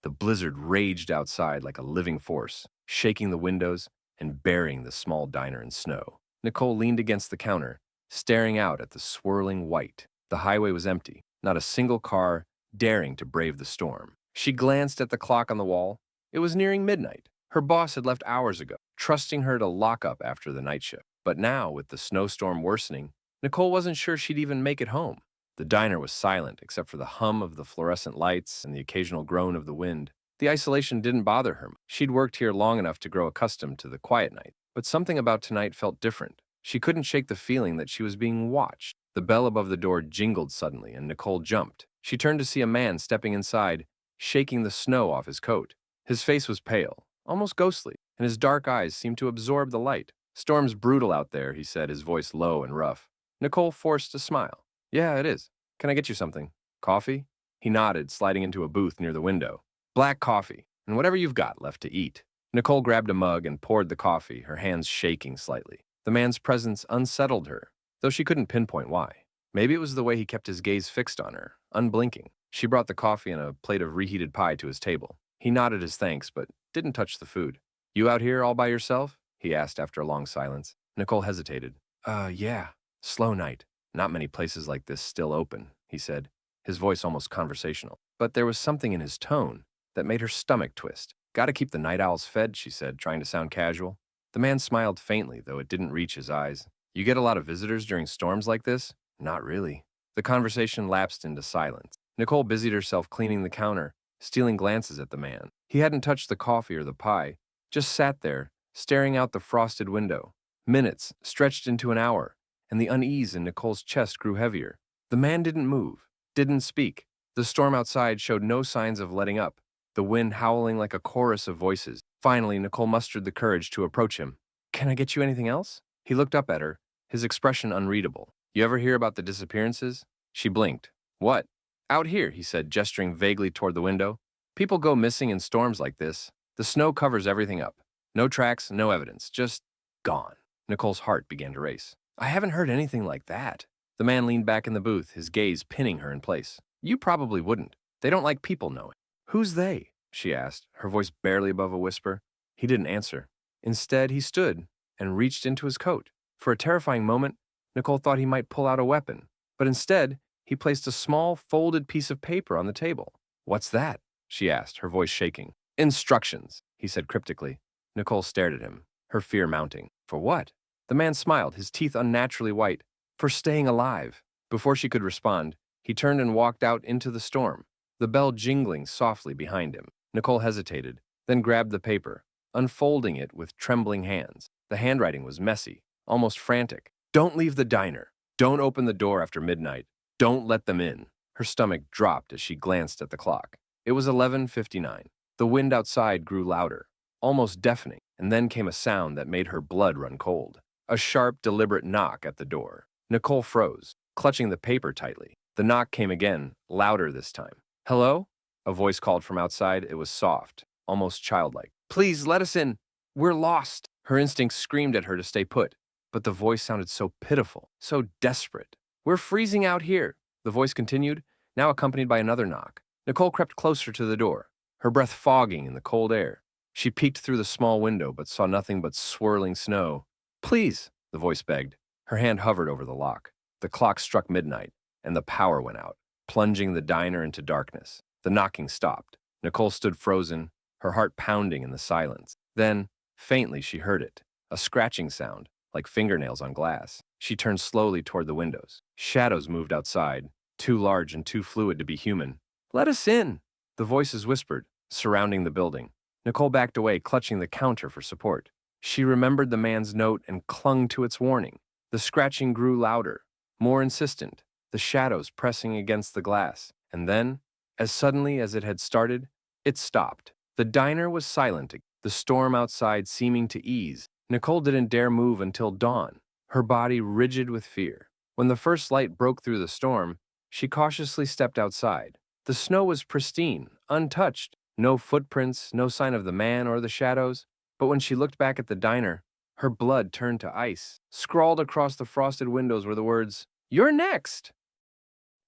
The blizzard raged outside like a living force, shaking the windows and burying the small diner in snow. Nicole leaned against the counter, staring out at the swirling white. The highway was empty, not a single car daring to brave the storm. She glanced at the clock on the wall. It was nearing midnight. Her boss had left hours ago, trusting her to lock up after the night shift. But now, with the snowstorm worsening, Nicole wasn't sure she'd even make it home. The diner was silent, except for the hum of the fluorescent lights and the occasional groan of the wind. The isolation didn't bother her. She'd worked here long enough to grow accustomed to the quiet night. But something about tonight felt different. She couldn't shake the feeling that she was being watched. The bell above the door jingled suddenly, and Nicole jumped. She turned to see a man stepping inside, shaking the snow off his coat. His face was pale, almost ghostly. and his dark eyes seemed to absorb the light. "Storm's brutal out there," he said, his voice low and rough. Nicole forced a smile. "Yeah, it is. Can I get you something? Coffee?" He nodded, sliding into a booth near the window. "Black coffee, and whatever you've got left to eat." Nicole grabbed a mug and poured the coffee, her hands shaking slightly. The man's presence unsettled her, though she couldn't pinpoint why. Maybe it was the way he kept his gaze fixed on her, unblinking. She brought the coffee and a plate of reheated pie to his table. He nodded his thanks, but didn't touch the food. "You out here all by yourself?" he asked after a long silence. Nicole hesitated. Yeah. Slow night. Not many places like this still open," he said, his voice almost conversational. But there was something in his tone that made her stomach twist. "Gotta keep the night owls fed," she said, trying to sound casual. The man smiled faintly, though it didn't reach his eyes. "You get a lot of visitors during storms like this?" "Not really." The conversation lapsed into silence. Nicole busied herself cleaning the counter, stealing glances at the man. He hadn't touched the coffee or the pie, just sat there, staring out the frosted window. Minutes stretched into an hour, and the unease in Nicole's chest grew heavier. The man didn't move, didn't speak. The storm outside showed no signs of letting up, the wind howling like a chorus of voices. Finally, Nicole mustered the courage to approach him. "Can I get you anything else?" He looked up at her, his expression unreadable. "You ever hear about the disappearances?" She blinked. "What?" "Out here," he said, gesturing vaguely toward the window. "People go missing in storms like this. The snow covers everything up. No tracks, no evidence, just gone." Nicole's heart began to race. "I haven't heard anything like that." The man leaned back in the booth, his gaze pinning her in place. "You probably wouldn't. They don't like people knowing." "Who's they?" she asked, her voice barely above a whisper. He didn't answer. Instead, he stood and reached into his coat. For a terrifying moment, Nicole thought he might pull out a weapon, but instead, he placed a small, folded piece of paper on the table. "What's that?" she asked, her voice shaking. "Instructions," he said cryptically. Nicole stared at him, her fear mounting. "For what?" The man smiled, his teeth unnaturally white. "For staying alive." Before she could respond, he turned and walked out into the storm, the bell jingling softly behind him. Nicole hesitated, then grabbed the paper, unfolding it with trembling hands. The handwriting was messy, almost frantic. "Don't leave the diner. Don't open the door after midnight. Don't let them in." Her stomach dropped as she glanced at the clock. It was 11:59. The wind outside grew louder, almost deafening, and then came a sound that made her blood run cold. A sharp, deliberate knock at the door. Nicole froze, clutching the paper tightly. The knock came again, louder this time. "Hello?" A voice called from outside. It was soft, almost childlike. "Please, let us in. We're lost." Her instincts screamed at her to stay put, but the voice sounded so pitiful, so desperate. "We're freezing out here," the voice continued, now accompanied by another knock. Nicole crept closer to the door, her breath fogging in the cold air. She peeked through the small window but saw nothing but swirling snow. "Please," the voice begged. Her hand hovered over the lock. The clock struck midnight, and the power went out, plunging the diner into darkness. The knocking stopped. Nicole stood frozen, her heart pounding in the silence. Then, faintly, she heard it, a scratching sound, like fingernails on glass. She turned slowly toward the windows. Shadows moved outside, too large and too fluid to be human. "Let us in," the voices whispered, surrounding the building. Nicole backed away, clutching the counter for support. She remembered the man's note and clung to its warning. The scratching grew louder, more insistent, the shadows pressing against the glass. And then, as suddenly as it had started, it stopped. The diner was silent, the storm outside seeming to ease. Nicole didn't dare move until dawn, her body rigid with fear. When the first light broke through the storm, she cautiously stepped outside. The snow was pristine, untouched, no footprints, no sign of the man or the shadows. But when she looked back at the diner, her blood turned to ice. Scrawled across the frosted windows were the words, "You're next!"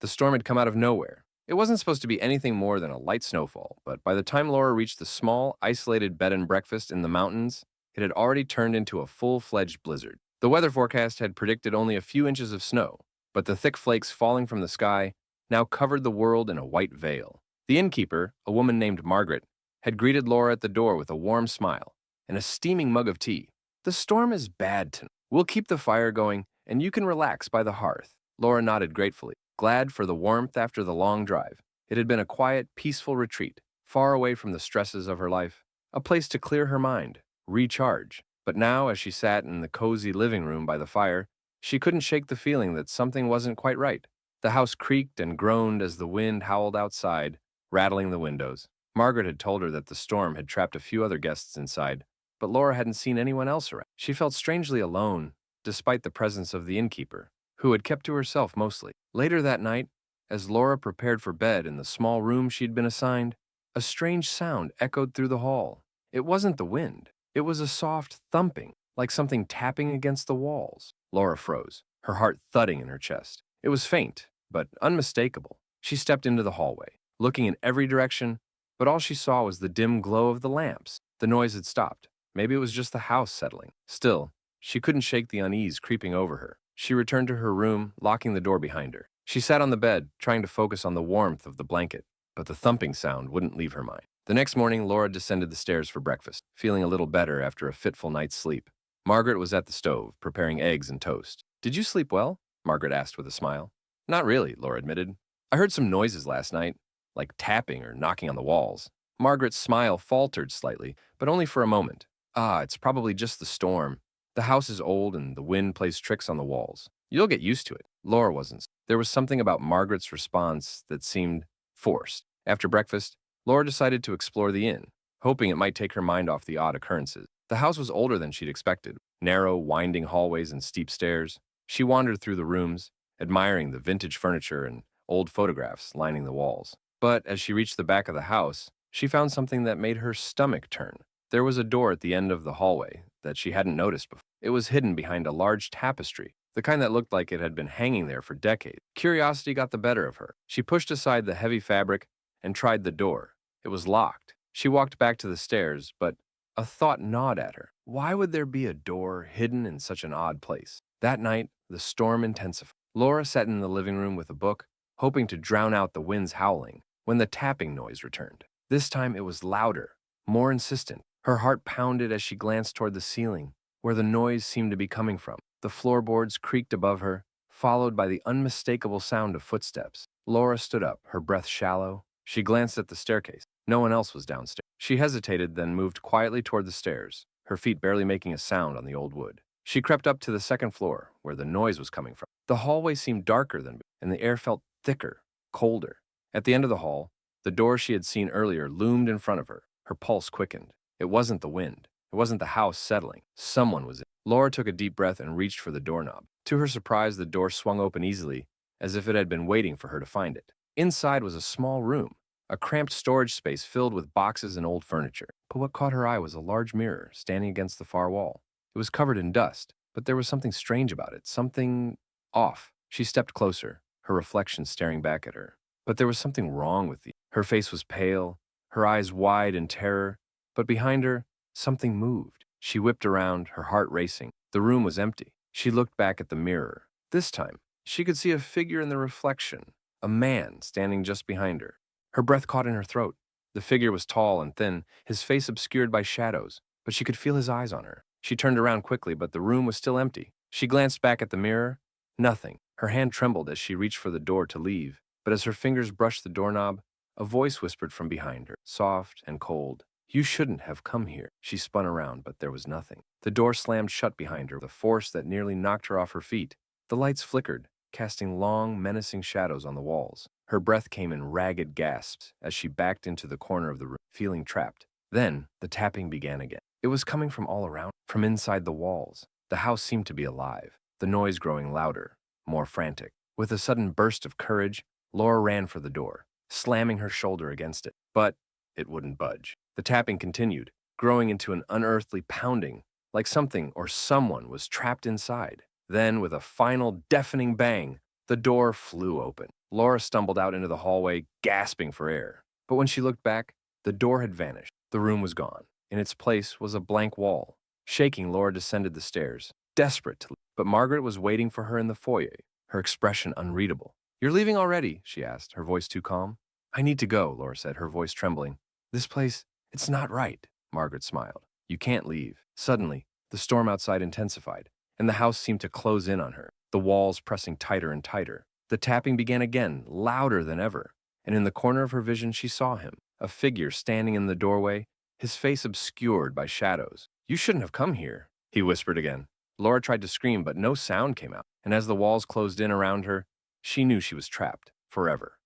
The storm had come out of nowhere. It wasn't supposed to be anything more than a light snowfall, but by the time Laura reached the small, isolated bed and breakfast in the mountains, it had already turned into a full-fledged blizzard. The weather forecast had predicted only a few inches of snow, but the thick flakes falling from the sky now covered the world in a white veil. The innkeeper, a woman named Margaret, had greeted Laura at the door with a warm smile and a steaming mug of tea. "The storm is bad tonight. We'll keep the fire going, and you can relax by the hearth." Laura nodded gratefully, glad for the warmth after the long drive. It had been a quiet, peaceful retreat, far away from the stresses of her life, a place to clear her mind, recharge. But now, as she sat in the cozy living room by the fire, she couldn't shake the feeling that something wasn't quite right. The house creaked and groaned as the wind howled outside, rattling the windows. Margaret had told her that the storm had trapped a few other guests inside, but Laura hadn't seen anyone else around. She felt strangely alone, despite the presence of the innkeeper, who had kept to herself mostly. Later that night, as Laura prepared for bed in the small room she'd been assigned, a strange sound echoed through the hall. It wasn't the wind. It was a soft thumping, like something tapping against the walls. Laura froze, her heart thudding in her chest. It was faint, but unmistakable. She stepped into the hallway, looking in every direction, but all she saw was the dim glow of the lamps. The noise had stopped. Maybe it was just the house settling. Still, she couldn't shake the unease creeping over her. She returned to her room, locking the door behind her. She sat on the bed, trying to focus on the warmth of the blanket, but the thumping sound wouldn't leave her mind. The next morning, Laura descended the stairs for breakfast, feeling a little better after a fitful night's sleep. Margaret was at the stove, preparing eggs and toast. "Did you sleep well?" Margaret asked with a smile. "Not really," Laura admitted. "I heard some noises last night, like tapping or knocking on the walls." Margaret's smile faltered slightly, but only for a moment. It's probably just the storm. The house is old and the wind plays tricks on the walls. You'll get used to it." Laura wasn't. There was something about Margaret's response that seemed forced. After breakfast, Laura decided to explore the inn, hoping it might take her mind off the odd occurrences. The house was older than she'd expected, narrow, winding hallways and steep stairs. She wandered through the rooms, admiring the vintage furniture and old photographs lining the walls. But as she reached the back of the house, she found something that made her stomach turn. There was a door at the end of the hallway that she hadn't noticed before. It was hidden behind a large tapestry, the kind that looked like it had been hanging there for decades. Curiosity got the better of her. She pushed aside the heavy fabric and tried the door. It was locked. She walked back to the stairs, but a thought gnawed at her. Why would there be a door hidden in such an odd place? That night, the storm intensified. Laura sat in the living room with a book, hoping to drown out the wind's howling, when the tapping noise returned. This time it was louder, more insistent. Her heart pounded as she glanced toward the ceiling, where the noise seemed to be coming from. The floorboards creaked above her, followed by the unmistakable sound of footsteps. Laura stood up, her breath shallow. She glanced at the staircase. No one else was downstairs. She hesitated, then moved quietly toward the stairs, her feet barely making a sound on the old wood. She crept up to the second floor, where the noise was coming from. The hallway seemed darker than before, and the air felt thicker, colder. At the end of the hall, the door she had seen earlier loomed in front of her. Her pulse quickened. It wasn't the wind. It wasn't the house settling. Someone was in. Laura took a deep breath and reached for the doorknob. To her surprise, the door swung open easily, as if it had been waiting for her to find it. Inside was a small room, a cramped storage space filled with boxes and old furniture. But what caught her eye was a large mirror standing against the far wall. It was covered in dust, but there was something strange about it, something off. She stepped closer, her reflection staring back at her. But there was something wrong with her face was pale, her eyes wide in terror, but behind her, something moved. She whipped around, her heart racing. The room was empty. She looked back at the mirror. This time, she could see a figure in the reflection, a man standing just behind her. Her breath caught in her throat. The figure was tall and thin, his face obscured by shadows, but she could feel his eyes on her. She turned around quickly, but the room was still empty. She glanced back at the mirror. Nothing. Her hand trembled as she reached for the door to leave, but as her fingers brushed the doorknob, a voice whispered from behind her, soft and cold. "You shouldn't have come here." She spun around, but there was nothing. The door slammed shut behind her with a force that nearly knocked her off her feet. The lights flickered, casting long, menacing shadows on the walls. Her breath came in ragged gasps as she backed into the corner of the room, feeling trapped. Then, the tapping began again. It was coming from all around, from inside the walls. The house seemed to be alive, the noise growing louder, more frantic. With a sudden burst of courage, Laura ran for the door, slamming her shoulder against it. But it wouldn't budge. The tapping continued, growing into an unearthly pounding, like something or someone was trapped inside. Then, with a final deafening bang, the door flew open. Laura stumbled out into the hallway, gasping for air. But when she looked back, the door had vanished. The room was gone. In its place was a blank wall. Shaking, Laura descended the stairs, desperate to leave. But Margaret was waiting for her in the foyer, her expression unreadable. "You're leaving already?" she asked, her voice too calm. "I need to go," Laura said, her voice trembling. "This place, it's not right." Margaret smiled. "You can't leave." Suddenly, the storm outside intensified, and the house seemed to close in on her, the walls pressing tighter and tighter. The tapping began again, louder than ever, and in the corner of her vision she saw him, a figure standing in the doorway, his face obscured by shadows. "You shouldn't have come here," he whispered again. Laura tried to scream, but no sound came out, and as the walls closed in around her, she knew she was trapped, forever.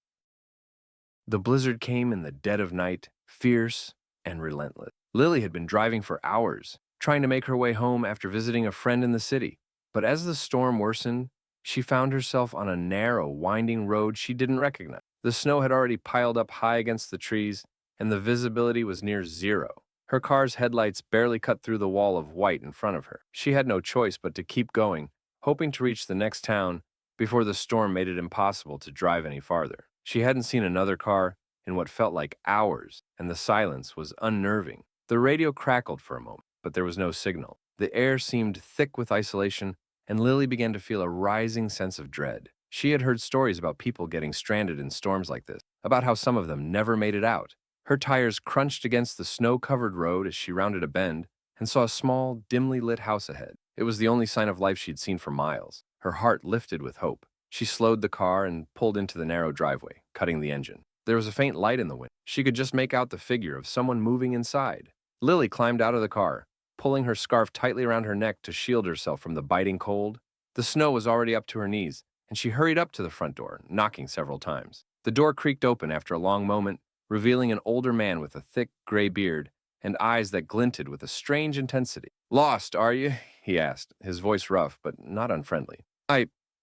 The blizzard came in the dead of night, fierce and relentless. Lily had been driving for hours, trying to make her way home after visiting a friend in the city. But as the storm worsened, she found herself on a narrow, winding road she didn't recognize. The snow had already piled up high against the trees, and the visibility was near zero. Her car's headlights barely cut through the wall of white in front of her. She had no choice but to keep going, hoping to reach the next town before the storm made it impossible to drive any farther. She hadn't seen another car in what felt like hours, and the silence was unnerving. The radio crackled for a moment, but there was no signal. The air seemed thick with isolation, and Lily began to feel a rising sense of dread. She had heard stories about people getting stranded in storms like this, about how some of them never made it out. Her tires crunched against the snow-covered road as she rounded a bend and saw a small, dimly lit house ahead. It was the only sign of life she'd seen for miles. Her heart lifted with hope. She slowed the car and pulled into the narrow driveway, cutting the engine. There was a faint light in the window. She could just make out the figure of someone moving inside. Lily climbed out of the car, pulling her scarf tightly around her neck to shield herself from the biting cold. The snow was already up to her knees, and she hurried up to the front door, knocking several times. The door creaked open after a long moment, revealing an older man with a thick, gray beard and eyes that glinted with a strange intensity. "Lost, are you?" he asked, his voice rough but not unfriendly.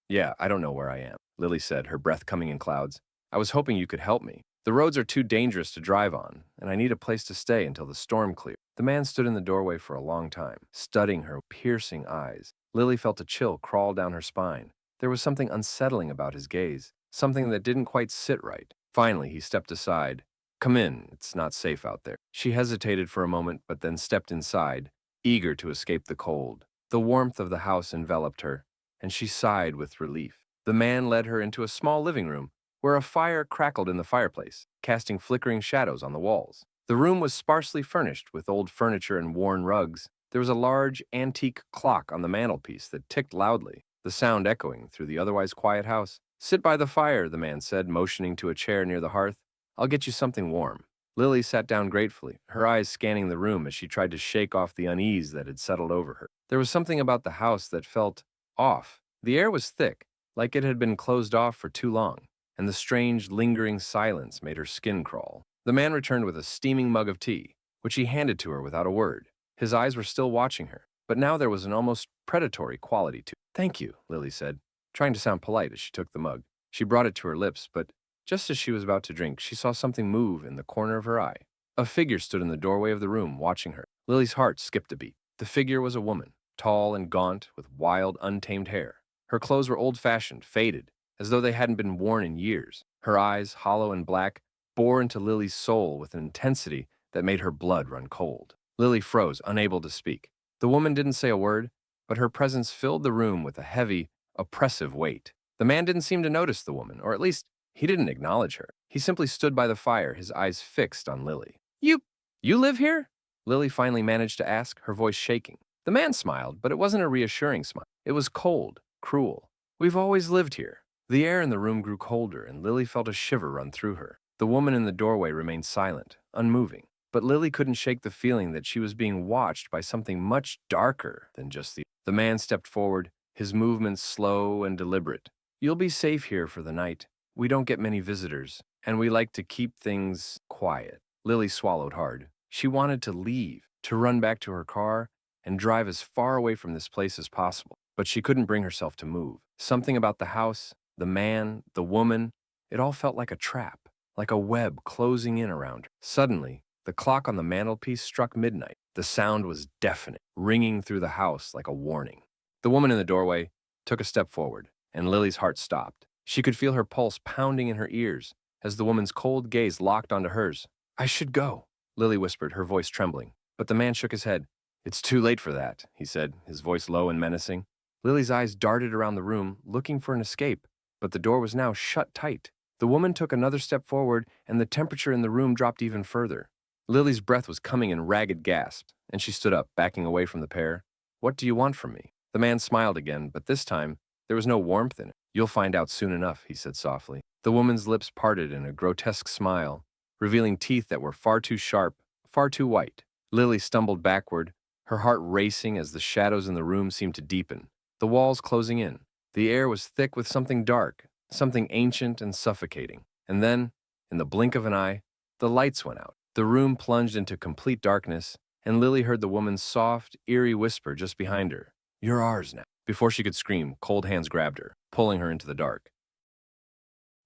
Yeah, I don't know where I am," Lily said, her breath coming in clouds. "I was hoping you could help me. The roads are too dangerous to drive on, and I need a place to stay until the storm clears." The man stood in the doorway for a long time, studying her with piercing eyes. Lily felt a chill crawl down her spine. There was something unsettling about his gaze, something that didn't quite sit right. Finally, he stepped aside. "Come in, it's not safe out there." She hesitated for a moment, but then stepped inside, eager to escape the cold. The warmth of the house enveloped her, and she sighed with relief. The man led her into a small living room, where a fire crackled in the fireplace, casting flickering shadows on the walls. The room was sparsely furnished with old furniture and worn rugs. There was a large, antique clock on the mantelpiece that ticked loudly, the sound echoing through the otherwise quiet house. "Sit by the fire," the man said, motioning to a chair near the hearth. "I'll get you something warm." Lily sat down gratefully, her eyes scanning the room as she tried to shake off the unease that had settled over her. There was something about the house that felt off. The air was thick, like it had been closed off for too long, and the strange, lingering silence made her skin crawl. The man returned with a steaming mug of tea, which he handed to her without a word. His eyes were still watching her, but now there was an almost predatory quality to it. "Thank you," Lily said, trying to sound polite as she took the mug. She brought it to her lips, but just as she was about to drink, she saw something move in the corner of her eye. A figure stood in the doorway of the room, watching her. Lily's heart skipped a beat. The figure was a woman, tall and gaunt, with wild, untamed hair. Her clothes were old-fashioned, faded, as though they hadn't been worn in years. Her eyes, hollow and black, bore into Lily's soul with an intensity that made her blood run cold. Lily froze, unable to speak. The woman didn't say a word, but her presence filled the room with a heavy, oppressive weight. The man didn't seem to notice the woman, or at least he didn't acknowledge her. He simply stood by the fire, his eyes fixed on Lily. You live here?" Lily finally managed to ask, her voice shaking. The man smiled, but it wasn't a reassuring smile. It was cold, cruel. "We've always lived here." The air in the room grew colder, and Lily felt a shiver run through her. The woman in the doorway remained silent, unmoving. But Lily couldn't shake the feeling that she was being watched by something much darker than just the... The man stepped forward, his movements slow and deliberate. "You'll be safe here for the night. We don't get many visitors, and we like to keep things quiet." Lily swallowed hard. She wanted to leave, to run back to her car and drive as far away from this place as possible. But she couldn't bring herself to move. Something about the house, the man, the woman, it all felt like a trap, like a web closing in around her. Suddenly, the clock on the mantelpiece struck midnight. The sound was deafening, ringing through the house like a warning. The woman in the doorway took a step forward, and Lily's heart stopped. She could feel her pulse pounding in her ears as the woman's cold gaze locked onto hers. "I should go," Lily whispered, her voice trembling. But the man shook his head. "It's too late for that," he said, his voice low and menacing. Lily's eyes darted around the room, looking for an escape, but the door was now shut tight. The woman took another step forward, and the temperature in the room dropped even further. Lily's breath was coming in ragged gasps, and she stood up, backing away from the pair. "What do you want from me?" The man smiled again, but this time, there was no warmth in it. "You'll find out soon enough," he said softly. The woman's lips parted in a grotesque smile, revealing teeth that were far too sharp, far too white. Lily stumbled backward, her heart racing as the shadows in the room seemed to deepen, the walls closing in. The air was thick with something dark, something ancient and suffocating. And then, in the blink of an eye, the lights went out. The room plunged into complete darkness, and Lily heard the woman's soft, eerie whisper just behind her. "You're ours now." Before she could scream, cold hands grabbed her, pulling her into the dark.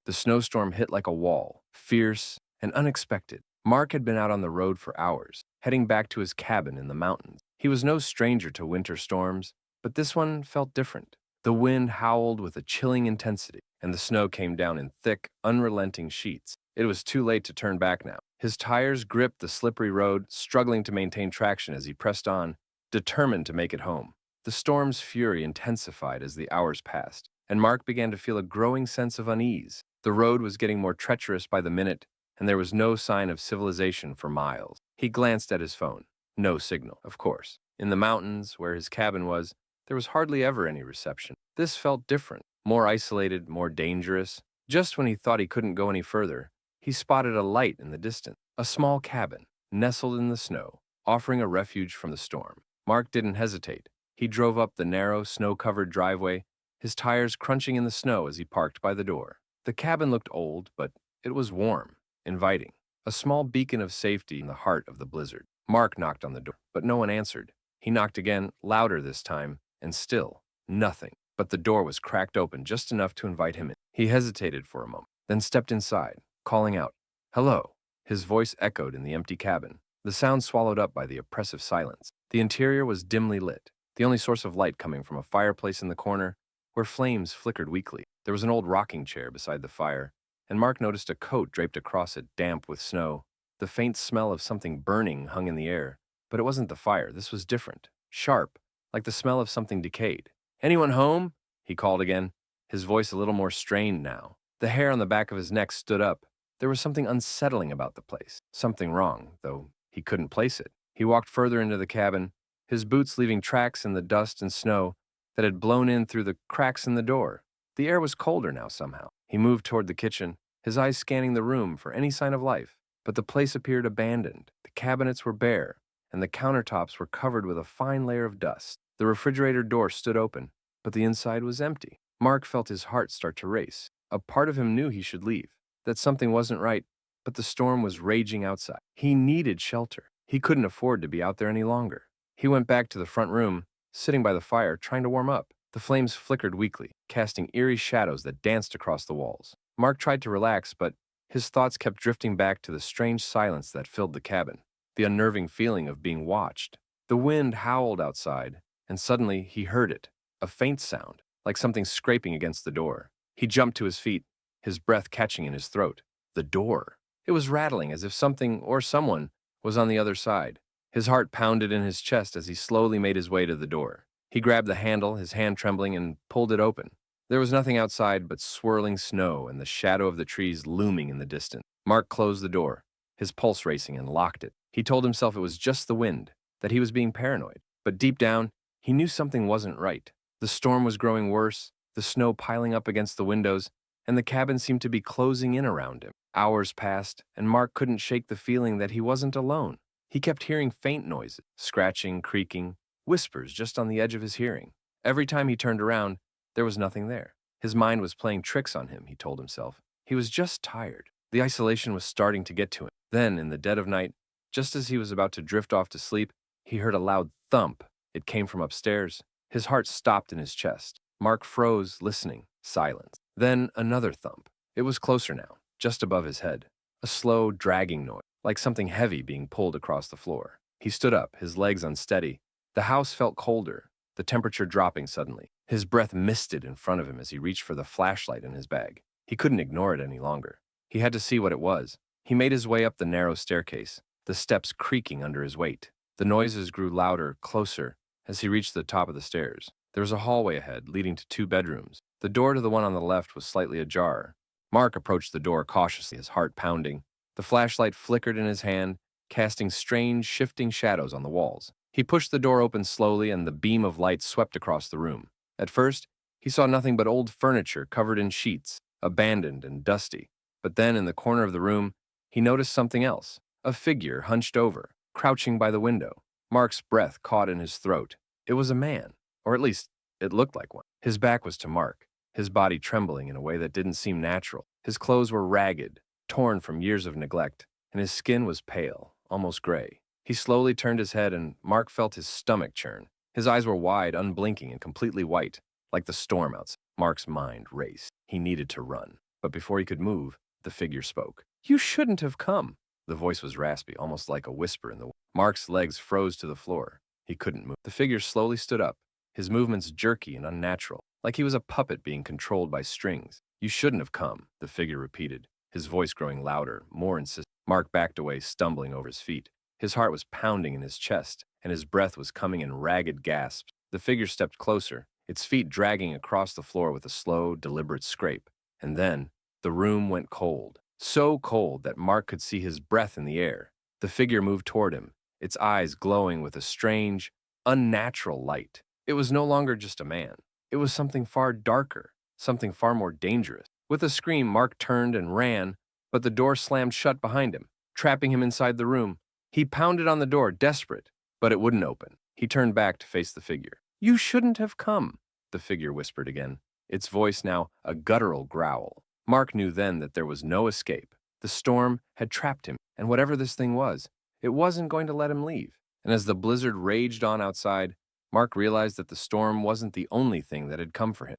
The snowstorm hit like a wall, fierce and unexpected. Mark had been out on the road for hours, heading back to his cabin in the mountains. He was no stranger to winter storms, but this one felt different. The wind howled with a chilling intensity, and the snow came down in thick, unrelenting sheets. It was too late to turn back now. His tires gripped the slippery road, struggling to maintain traction as he pressed on, determined to make it home. The storm's fury intensified as the hours passed, and Mark began to feel a growing sense of unease. The road was getting more treacherous by the minute, and there was no sign of civilization for miles. He glanced at his phone. No signal, of course. In the mountains, where his cabin was, there was hardly ever any reception. This felt different, more isolated, more dangerous. Just when he thought he couldn't go any further, he spotted a light in the distance, a small cabin, nestled in the snow, offering a refuge from the storm. Mark didn't hesitate. He drove up the narrow, snow-covered driveway, his tires crunching in the snow as he parked by the door. The cabin looked old, but it was warm, inviting, a small beacon of safety in the heart of the blizzard. Mark knocked on the door, but no one answered. He knocked again, louder this time, and still, nothing. But the door was cracked open just enough to invite him in. He hesitated for a moment, then stepped inside, calling out, "Hello." His voice echoed in the empty cabin, the sound swallowed up by the oppressive silence. The interior was dimly lit, the only source of light coming from a fireplace in the corner, where flames flickered weakly. There was an old rocking chair beside the fire, and Mark noticed a coat draped across it, damp with snow. The faint smell of something burning hung in the air, but it wasn't the fire. This was different, sharp, like the smell of something decayed. "Anyone home?" he called again, his voice a little more strained now. The hair on the back of his neck stood up. There was something unsettling about the place, something wrong, though he couldn't place it. He walked further into the cabin, his boots leaving tracks in the dust and snow that had blown in through the cracks in the door. The air was colder now somehow. He moved toward the kitchen, his eyes scanning the room for any sign of life. But the place appeared abandoned. The cabinets were bare, and the countertops were covered with a fine layer of dust. The refrigerator door stood open, but the inside was empty. Mark felt his heart start to race. A part of him knew he should leave, that something wasn't right, but the storm was raging outside. He needed shelter. He couldn't afford to be out there any longer. He went back to the front room, sitting by the fire, trying to warm up. The flames flickered weakly, casting eerie shadows that danced across the walls. Mark tried to relax, but his thoughts kept drifting back to the strange silence that filled the cabin, the unnerving feeling of being watched. The wind howled outside, and suddenly he heard it, a faint sound, like something scraping against the door. He jumped to his feet, his breath catching in his throat. The door. It was rattling as if something or someone was on the other side. His heart pounded in his chest as he slowly made his way to the door. He grabbed the handle, his hand trembling, and pulled it open. There was nothing outside but swirling snow and the shadow of the trees looming in the distance. Mark closed the door, his pulse racing, and locked it. He told himself it was just the wind, that he was being paranoid. But deep down, he knew something wasn't right. The storm was growing worse, the snow piling up against the windows, and the cabin seemed to be closing in around him. Hours passed, and Mark couldn't shake the feeling that he wasn't alone. He kept hearing faint noises, scratching, creaking, whispers just on the edge of his hearing. Every time he turned around, there was nothing there. His mind was playing tricks on him, he told himself. He was just tired. The isolation was starting to get to him. Then, in the dead of night, just as he was about to drift off to sleep, he heard a loud thump. It came from upstairs. His heart stopped in his chest. Mark froze, listening. Silence. Then another thump. It was closer now, just above his head. A slow, dragging noise, like something heavy being pulled across the floor. He stood up, his legs unsteady. The house felt colder, the temperature dropping suddenly. His breath misted in front of him as he reached for the flashlight in his bag. He couldn't ignore it any longer. He had to see what it was. He made his way up the narrow staircase, the steps creaking under his weight. The noises grew louder, closer, as he reached the top of the stairs. There was a hallway ahead, leading to 2 bedrooms. The door to the one on the left was slightly ajar. Mark approached the door cautiously, his heart pounding. The flashlight flickered in his hand, casting strange, shifting shadows on the walls. He pushed the door open slowly, and the beam of light swept across the room. At first, he saw nothing but old furniture covered in sheets, abandoned and dusty. But then, in the corner of the room, he noticed something else. A figure hunched over, crouching by the window. Mark's breath caught in his throat. It was a man, or at least, it looked like one. His back was to Mark, his body trembling in a way that didn't seem natural. His clothes were ragged, torn from years of neglect, and his skin was pale, almost gray. He slowly turned his head, and Mark felt his stomach churn. His eyes were wide, unblinking, and completely white, like the storm outside. Mark's mind raced. He needed to run. But before he could move, the figure spoke. "You shouldn't have come." The voice was raspy, almost like a whisper in the wind. Mark's legs froze to the floor. He couldn't move. The figure slowly stood up, his movements jerky and unnatural, like he was a puppet being controlled by strings. "You shouldn't have come," the figure repeated, his voice growing louder, more insistent. Mark backed away, stumbling over his feet. His heart was pounding in his chest, and his breath was coming in ragged gasps. The figure stepped closer, its feet dragging across the floor with a slow, deliberate scrape. And then, the room went cold. So cold that Mark could see his breath in the air. The figure moved toward him, its eyes glowing with a strange, unnatural light. It was no longer just a man. It was something far darker, something far more dangerous. With a scream, Mark turned and ran, but the door slammed shut behind him, trapping him inside the room. He pounded on the door, desperate, but it wouldn't open. He turned back to face the figure. "You shouldn't have come," the figure whispered again, its voice now a guttural growl. Mark knew then that there was no escape. The storm had trapped him, and whatever this thing was, it wasn't going to let him leave. And as the blizzard raged on outside, Mark realized that the storm wasn't the only thing that had come for him.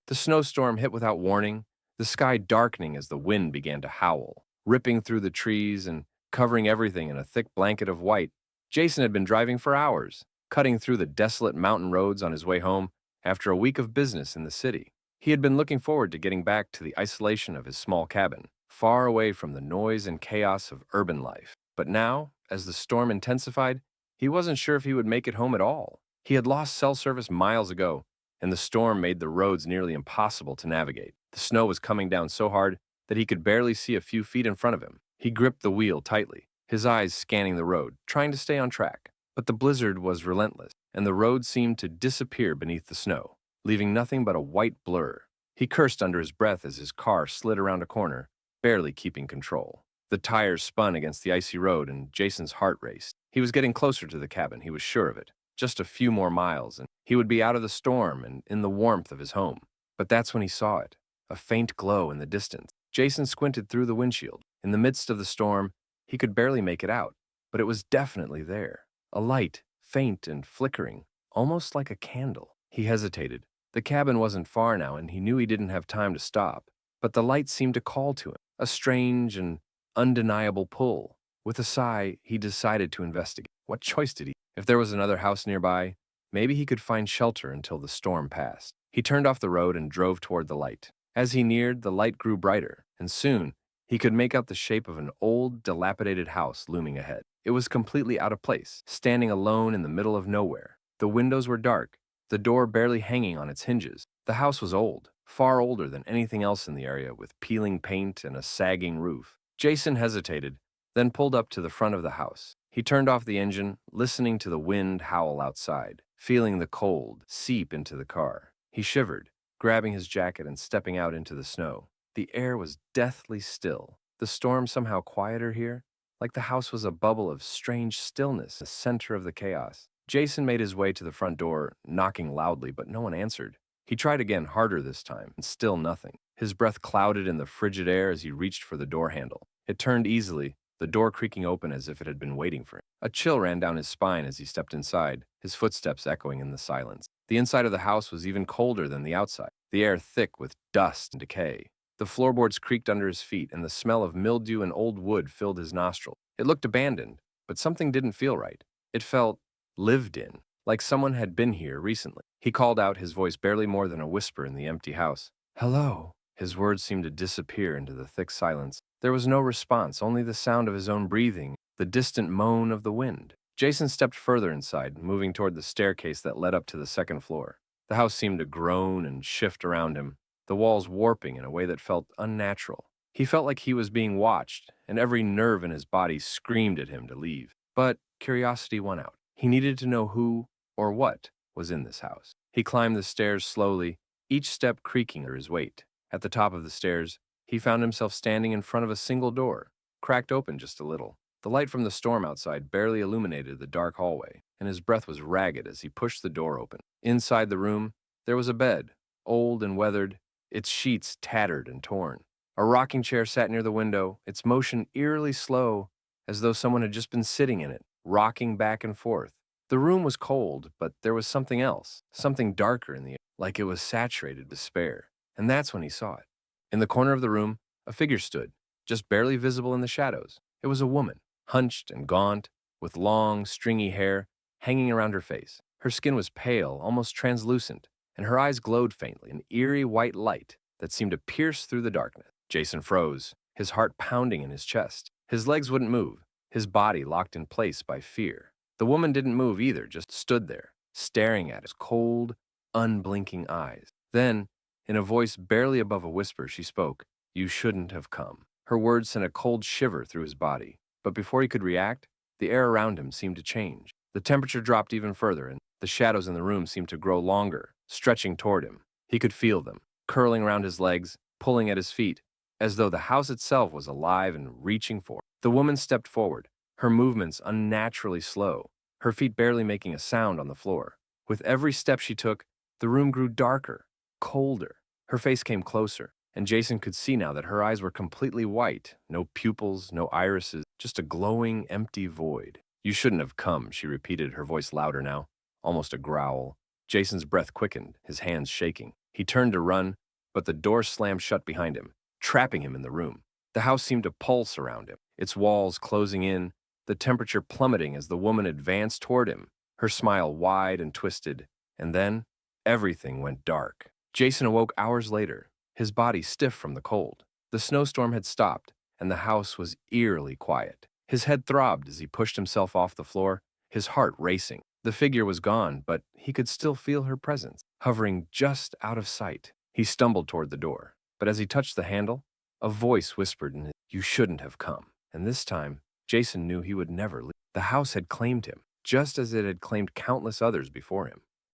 The snowstorm hit without warning, the sky darkening as the wind began to howl, ripping through the trees and covering everything in a thick blanket of white. Jason had been driving for hours, cutting through the desolate mountain roads on his way home after a week of business in the city. He had been looking forward to getting back to the isolation of his small cabin, far away from the noise and chaos of urban life. But now, as the storm intensified, he wasn't sure if he would make it home at all. He had lost cell service miles ago, and the storm made the roads nearly impossible to navigate. The snow was coming down so hard that he could barely see a few feet in front of him. He gripped the wheel tightly, his eyes scanning the road, trying to stay on track. But the blizzard was relentless, and the road seemed to disappear beneath the snow, leaving nothing but a white blur. He cursed under his breath as his car slid around a corner, barely keeping control. The tires spun against the icy road, and Jason's heart raced. He was getting closer to the cabin, he was sure of it. Just a few more miles, and he would be out of the storm and in the warmth of his home. But that's when he saw it, a faint glow in the distance. Jason squinted through the windshield. In the midst of the storm, he could barely make it out, but it was definitely there. A light, faint and flickering, almost like a candle. He hesitated. The cabin wasn't far now, and he knew he didn't have time to stop. But the light seemed to call to him, a strange and undeniable pull. With a sigh, he decided to investigate. What choice did he? If there was another house nearby, maybe he could find shelter until the storm passed. He turned off the road and drove toward the light. As he neared, the light grew brighter, and soon he could make out the shape of an old, dilapidated house looming ahead. It was completely out of place, standing alone in the middle of nowhere. The windows were dark, the door barely hanging on its hinges. The house was old, far older than anything else in the area, with peeling paint and a sagging roof. Jason hesitated, then pulled up to the front of the house. He turned off the engine, listening to the wind howl outside, feeling the cold seep into the car. He shivered, grabbing his jacket and stepping out into the snow. The air was deathly still. The storm somehow quieter here, like the house was a bubble of strange stillness, the center of the chaos. Jason made his way to the front door, knocking loudly, but no one answered. He tried again, harder this time, and still nothing. His breath clouded in the frigid air as he reached for the door handle. It turned easily, the door creaking open as if it had been waiting for him. A chill ran down his spine as he stepped inside, his footsteps echoing in the silence. The inside of the house was even colder than the outside, the air thick with dust and decay. The floorboards creaked under his feet, and the smell of mildew and old wood filled his nostrils. It looked abandoned, but something didn't feel right. It felt lived in, like someone had been here recently. He called out, his voice barely more than a whisper in the empty house. "Hello." His words seemed to disappear into the thick silence. There was no response, only the sound of his own breathing, the distant moan of the wind. Jason stepped further inside, moving toward the staircase that led up to the second floor. The house seemed to groan and shift around him, the walls warping in a way that felt unnatural. He felt like he was being watched, and every nerve in his body screamed at him to leave. But curiosity won out. He needed to know who or what was in this house. He climbed the stairs slowly, each step creaking under his weight. At the top of the stairs, he found himself standing in front of a single door, cracked open just a little. The light from the storm outside barely illuminated the dark hallway, and his breath was ragged as he pushed the door open. Inside the room, there was a bed, old and weathered, its sheets tattered and torn. A rocking chair sat near the window, its motion eerily slow, as though someone had just been sitting in it, rocking back and forth. The room was cold, but there was something else, something darker in the air, like it was saturated with despair. And that's when he saw it. In the corner of the room, a figure stood, just barely visible in the shadows. It was a woman, hunched and gaunt, with long, stringy hair hanging around her face. Her skin was pale, almost translucent, and her eyes glowed faintly, an eerie white light that seemed to pierce through the darkness. Jason froze, his heart pounding in his chest. His legs wouldn't move, his body locked in place by fear. The woman didn't move either, just stood there, staring at his cold, unblinking eyes. Then, in a voice barely above a whisper, she spoke. "You shouldn't have come." Her words sent a cold shiver through his body, but before he could react, the air around him seemed to change. The temperature dropped even further, and the shadows in the room seemed to grow longer, stretching toward him. He could feel them, curling around his legs, pulling at his feet, as though the house itself was alive and reaching for him. The woman stepped forward, her movements unnaturally slow, her feet barely making a sound on the floor. With every step she took, the room grew darker, colder. Her face came closer, and Jason could see now that her eyes were completely white, no pupils, no irises, just a glowing, empty void. "You shouldn't have come," she repeated, her voice louder now, almost a growl. Jason's breath quickened, his hands shaking. He turned to run, but the door slammed shut behind him, trapping him in the room. The house seemed to pulse around him, its walls closing in, the temperature plummeting as the woman advanced toward him, her smile wide and twisted, and then everything went dark. Jason awoke hours later, his body stiff from the cold. The snowstorm had stopped, and the house was eerily quiet. His head throbbed as he pushed himself off the floor, his heart racing. The figure was gone, but he could still feel her presence, hovering just out of sight. He stumbled toward the door, but as he touched the handle, a voice whispered in his, "You shouldn't have come." And this time, Jason knew he would never leave. The house had claimed him, just as it had claimed countless others before him.